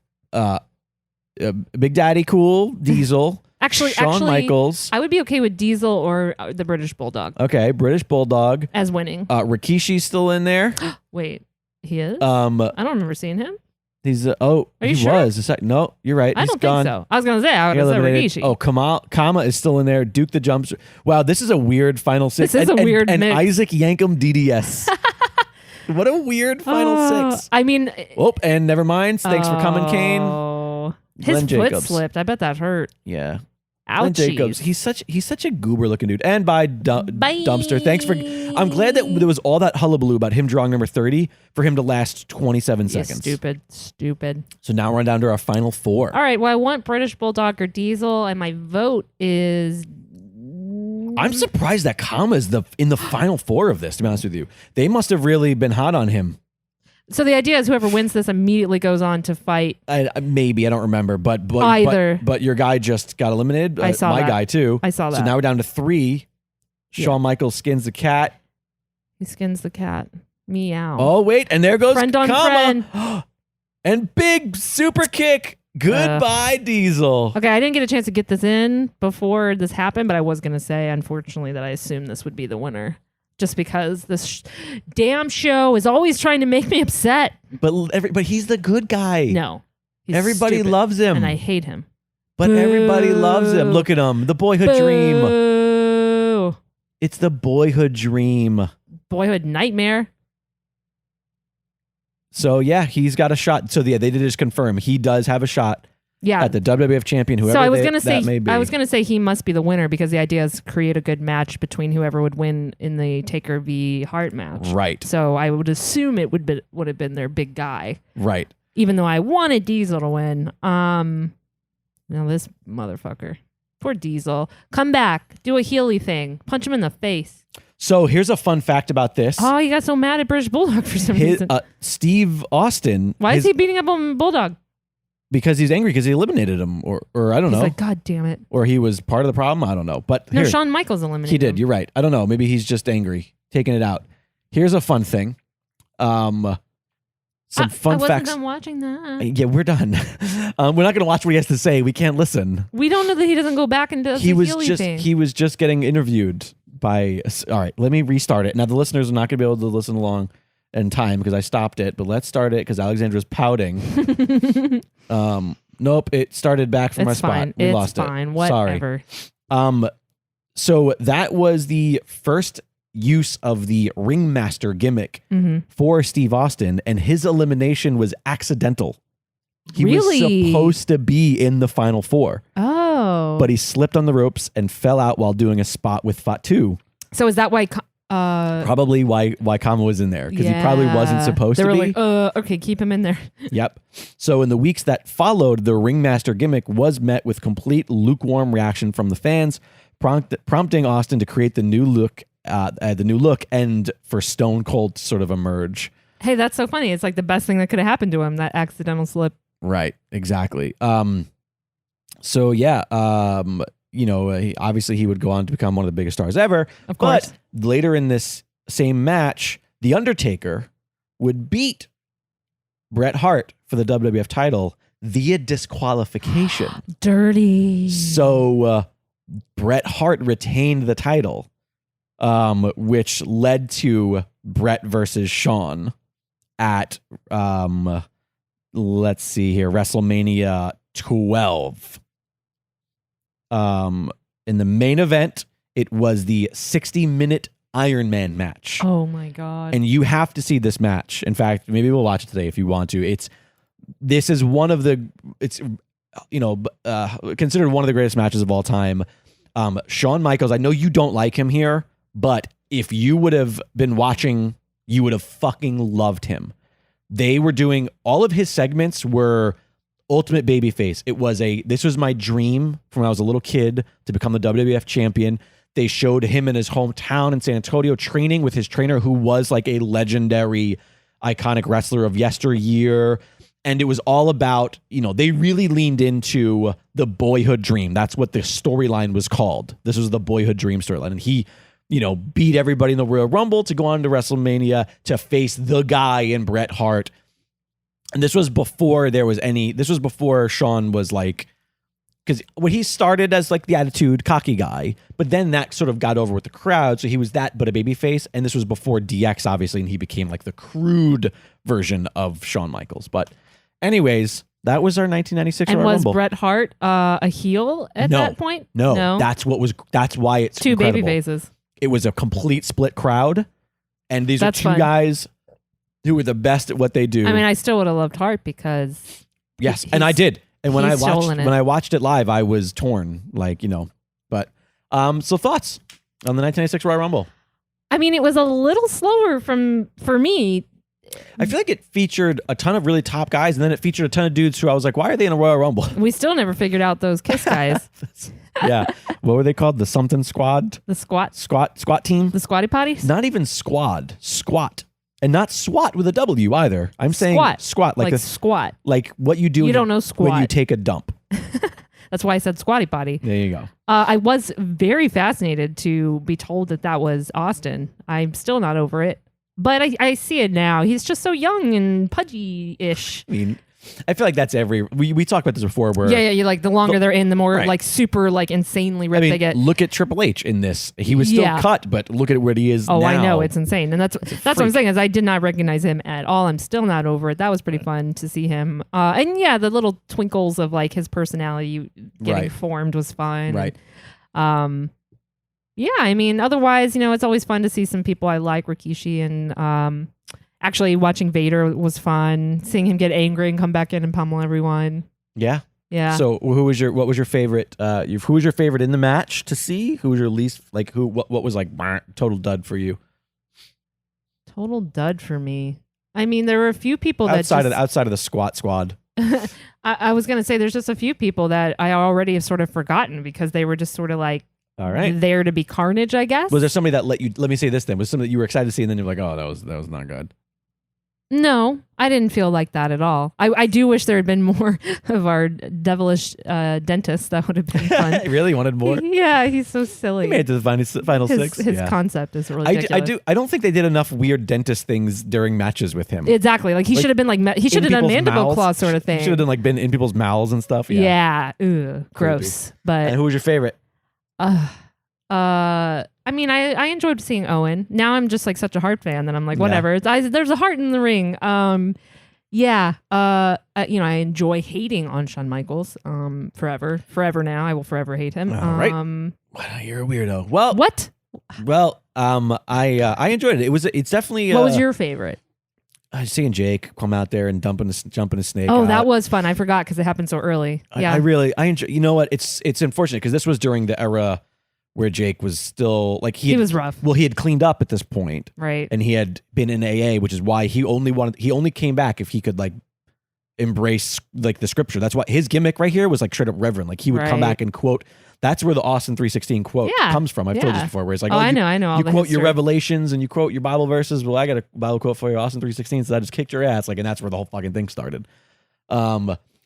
Big Daddy Cool, Diesel, Actually, Shawn Micheals. I would be okay with Diesel or the British Bulldog Okay, British Bulldog. as winning. Rikishi's still in there. Wait, he is? Um, I don't remember seeing him. he's Are you he sure? was. No, you're right. I He's don't gone. think so. I was gonna say I would He have said eliminated- Rikishi. Oh, Kama is still in there. Duke the Jumps. Wow, this is a weird final six. This is a weird and mix. Isaac Yankum DDS. What a weird final six. I mean, Oh, and never mind. Thanks for coming, Kane. Oh, Glenn his foot Jacobs. slipped. I bet that hurt. Yeah. Glenn Ouchies. Jacobs. He's such a goober looking dude. And by Bye. Dumpster. Thanks for. I'm glad that there was all that hullabaloo about him drawing number 30 for him to last 27 You seconds. Stupid. So now we're down to our final four. All right. Well, I want British Bulldog or Diesel, and my vote is. I'm surprised that Kama is in the final four of this, to be honest with you. They must have really been hot on him. So the idea is whoever wins this immediately goes on to fight. Maybe, I don't remember. But Either. But your guy just got eliminated. I saw my that. guy, too. I saw that. So now we're down to three. Yeah. Shawn Micheals skins the cat. He skins the cat. Meow. Oh, wait. And there goes Friend on Kama. And big super kick. Goodbye, Diesel. Okay, I didn't get a chance to get this in before this happened, but I was going to say, unfortunately, that I assumed this would be the winner. Just because this damn show is always trying to make me upset. But he's the good guy. No. He's Everybody stupid, loves him. and I hate him. But everybody loves him. Boo. Look at him. The boyhood dream. Boo. It's the boyhood dream. Boyhood nightmare. So, yeah, he's got a shot. So, yeah, they did just confirm he does have a shot Yeah. at the WWF champion, whoever So I was that gonna say may be. I was gonna say he must be the winner because the idea is create a good match between whoever would win in the Taker v Hart match. Right. So I would assume it would have been their big guy, Right. even though I wanted Diesel to win. Now this motherfucker, poor Diesel, come back, do a Healy thing, punch him in the face. So, here's a fun fact about this. Oh, he got so mad at British Bulldog for some reason. Steve Austin. Why is he beating up on Bulldog? Because he's angry because he eliminated him, or I don't He's know. like, God damn it. Or he was part of the problem. I don't know. But No, here, Shawn Micheals eliminated he did. him. You're right. I don't know. Maybe he's just angry, taking it out. Here's a fun thing. Some fun I wasn't facts. done watching that. Yeah, we're done. We're not going to watch what he has to say. We can't listen. We don't know that he doesn't go back and does He the was Healy just thing. he was just getting interviewed by. All right, let me restart it. Now the listeners are not going to be able to listen along in time because I stopped it. But let's start it because Alexandra's pouting. Nope, it started back from It's my spot. fine. We It's lost fine. it. Whatever. Sorry. So that was the first use of the ringmaster gimmick for Steve Austin, and his elimination was accidental. He Really? was supposed to be in the final four, Oh. but he slipped on the ropes and fell out while doing a spot with Fatu. So is that why? Probably why Kama was in there, because he probably wasn't supposed they to were be. like, okay, keep him in there. Yep. So in the weeks that followed, the ringmaster gimmick was met with complete lukewarm reaction from the fans, prompting Austin to create the new look, and for Stone Cold to sort of emerge. Hey, that's so funny. It's like the best thing that could have happened to him, that accidental slip. Right. Exactly. So yeah. Obviously he would go on to become one of the biggest stars ever. Of course. But later in this same match, The Undertaker would beat Bret Hart for the WWF title via disqualification. Dirty. So Bret Hart retained the title, which led to Bret versus Shawn at, let's see here, WrestleMania 12. In the main event, it was the 60-minute Iron Man match. Oh my God. And you have to see this match. In fact, maybe we'll watch it today if you want to. This is one of the, considered one of the greatest matches of all time. Shawn Micheals, I know you don't like him here, but if you would have been watching, you would have fucking loved him. They were doing, all of his segments were ultimate babyface. This was my dream from when I was a little kid to become the WWF champion. They showed him in his hometown in San Antonio training with his trainer, who was like a legendary, iconic wrestler of yesteryear. And it was all about, they really leaned into the boyhood dream. That's what the storyline was called. This was the boyhood dream storyline. And he, beat everybody in the Royal Rumble to go on to WrestleMania to face the guy in Bret Hart. And this was before Shawn was like because when he started as like the attitude cocky guy, but then that sort of got over with the crowd. So he was that, but a baby face. And this was before DX, obviously, and he became like the crude version of Shawn Michaels. But anyways, that was our 1996 And Royal was Rumble. Bret Hart a heel at that point? No, that's why it's two incredible. baby faces. It was a complete split crowd, and these are two guys who were the best at what they do. I mean, I still would have loved Hart because yes, and I did. And when I I watched it live, I was torn, like, you know. But so thoughts on the 1996 Royal Rumble? I mean, it was a little slower for me. I feel like it featured a ton of really top guys, and then it featured a ton of dudes who I was like, why are they in a Royal Rumble? We still never figured out those Kiss guys. Yeah. What were they called? The something squad? The squat team? The squatty potties? Not even squad. Squat. And not SWAT with a W either. I'm saying squat. Like squat. Like what you do You don't know squat. when you take a dump. That's why I said squatty potty. There you go. I was very fascinated to be told that was Austin. I'm still not over it. But I see it now. He's just so young and pudgy-ish. I mean, I feel like that's we talked about this before where you're like the longer they're in, the more like super like insanely ripped they get. Look at Triple H in this. He was still cut, but look at where he is now. Oh, I know. It's insane. And that's what I'm saying is I did not recognize him at all. I'm still not over it. That was pretty fun to see him. And yeah, the little twinkles of like his personality getting formed was fun. Right. Yeah, I mean, otherwise, it's always fun to see some people I like, Rikishi, and actually watching Vader was fun. Seeing him get angry and come back in and pummel everyone. Yeah. Yeah. So what was your favorite? Who was your favorite in the match to see? Who was your least like? What was like total dud for you? Total dud for me. I mean, there were a few people outside of the squat squad. I was gonna say there's just a few people that I already have sort of forgotten because they were just sort of like. All right. There to be carnage, I guess. Was there somebody that let me say this then? Was somebody that you were excited to see and then you're like, oh, that was not good? No, I didn't feel like that at all. I do wish there had been more of our devilish dentist. That would have been fun. Really? You wanted more? Yeah, he's so silly. He made it to the final six. His concept is ridiculous. I don't think they did enough weird dentist things during matches with him. Exactly. Like he should have been like he should have done mandible claw sort of thing. He should have done like been in people's mouths and stuff. Yeah. Gross. But and who was your favorite? I mean, I enjoyed seeing Owen. Now I'm just like such a Hart fan that I'm like, whatever. There's a heart in the ring. I enjoy hating on Shawn Michaels. Forever now. I will forever hate him. All right. You're a weirdo. Well, what? Well, I enjoyed it. It's definitely. What was your favorite? Seeing Jake come out there and jumping a snake. Oh, that was fun. I forgot because it happened so early. Yeah, I enjoy. You know what? It's unfortunate because this was during the era where Jake was still like he was rough. Well, he had cleaned up at this point, right? And he had been in AA, which is why he only came back if he could like embrace like the scripture. That's why his gimmick right here was like straight up reverend. Like he would come back and quote. That's where the Austin 316 quote comes from. I've told this before, where it's like, I know. You quote your revelations and you quote your Bible verses. Well, I got a Bible quote for you, Austin 316. So I just kicked your ass, like, and that's where the whole fucking thing started.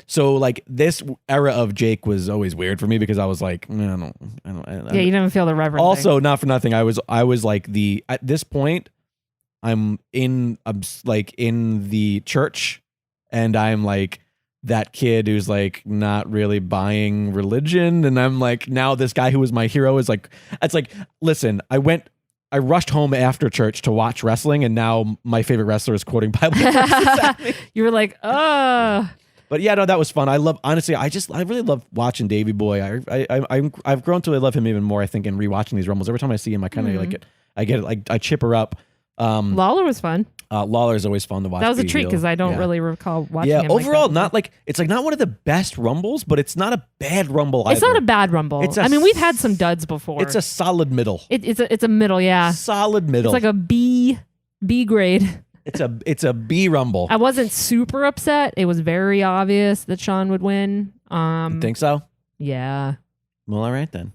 So like this era of Jake was always weird for me because I was like, I don't. Yeah, you didn't feel the reverend. Also, not for nothing, I was like at this point, I'm like in the church, and I'm like that kid who's like not really buying religion, and I'm like, now this guy who was my hero is like, it's like, listen, I rushed home after church to watch wrestling, and now my favorite wrestler is quoting Bible verses. You were like, But yeah, no, that was fun. I really love watching Davey Boy. I've grown to love him even more, I think, in rewatching these Rumbles. Every time I see him, I kind of like it. I get it. Like I chip her up. Lawler was fun. Lawler is always fun to watch. That was a treat because I don't really recall watching him. Overall, not like it's like not one of the best Rumbles, but it's not a bad Rumble either. It's not a bad Rumble. I mean, we've had some duds before. It's a solid middle. It's a middle, yeah. Solid middle. It's like a B grade. It's a B Rumble. I wasn't super upset. It was very obvious that Shawn would win. You think so? Yeah. Well, all right then.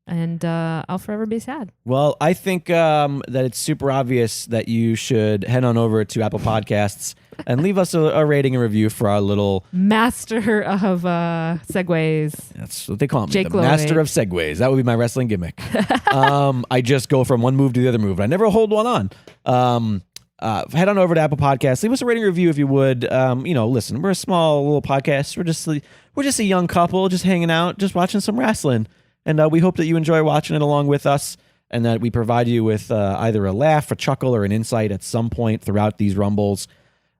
And I'll forever be sad. Well, I think that it's super obvious that you should head on over to Apple Podcasts and leave us a rating and review for our little master of segues. That's what they call me, Jake the master of segues. That would be my wrestling gimmick. I just go from one move to the other move. I never hold one on. head on over to Apple Podcasts. Leave us a rating review if you would. Listen, we're a small little podcast. We're just a young couple, just hanging out, just watching some wrestling. And we hope that you enjoy watching it along with us, and that we provide you with either a laugh, a chuckle, or an insight at some point throughout these Rumbles.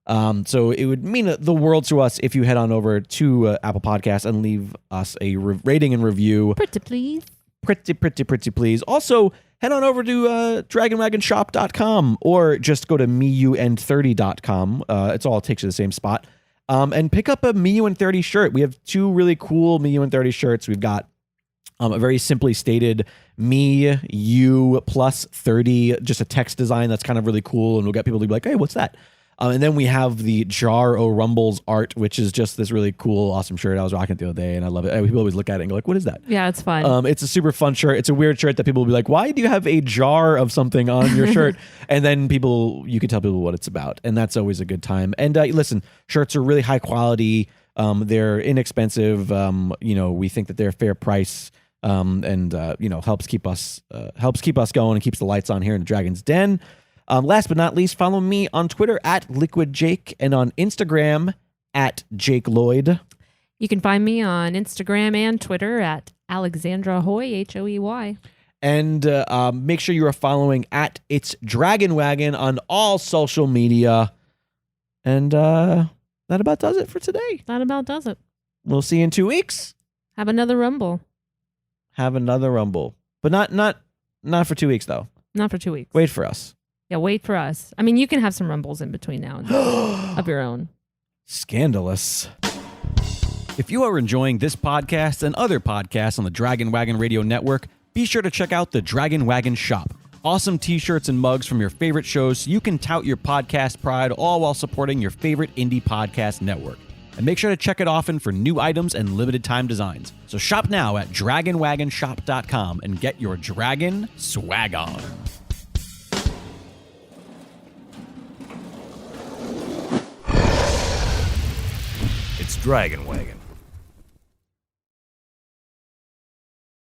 So it would mean the world to us if you head on over to Apple Podcasts and leave us a rating and review. Pretty please. Pretty please. Also, head on over to dragonwagonshop.com or just go to meun30.com. It's all takes you to the same spot. And pick up a MeUN30 shirt. We have 2 really cool MeUN30 shirts. We've got a very simply stated me, you, plus 30, just a text design that's kind of really cool. And we'll get people to be like, hey, what's that? And then we have the Jar O Rumbles art, which is just this really cool, awesome shirt. I was rocking it the other day, and I love it. People always look at it and go like, what is that? Yeah, it's fun. It's a super fun shirt. It's a weird shirt that people will be like, why do you have a jar of something on your shirt? And then you can tell people what it's about. And that's always a good time. And listen, shirts are really high quality. They're inexpensive. We think that they're a fair price. Helps keep us going and keeps the lights on here in the Dragon's Den. Last but not least, follow me on Twitter at LiquidJake and on Instagram at Jake Lloyd. You can find me on Instagram and Twitter at Alexandra Hoy, Hoey. And make sure you are following at It's Dragon Wagon on all social media. And that about does it for today. That about does it. We'll see you in 2 weeks. Have another Rumble. But not for 2 weeks though. Not for 2 weeks. Wait for us. Yeah, wait for us. I mean, you can have some Rumbles in between now and then of your own. Scandalous. If you are enjoying this podcast and other podcasts on the Dragon Wagon Radio Network, be sure to check out the Dragon Wagon Shop. Awesome t-shirts and mugs from your favorite shows so you can tout your podcast pride, all while supporting your favorite indie podcast network. And make sure to check it often for new items and limited time designs. So shop now at dragonwagonshop.com and get your dragon swag on. It's Dragon Wagon.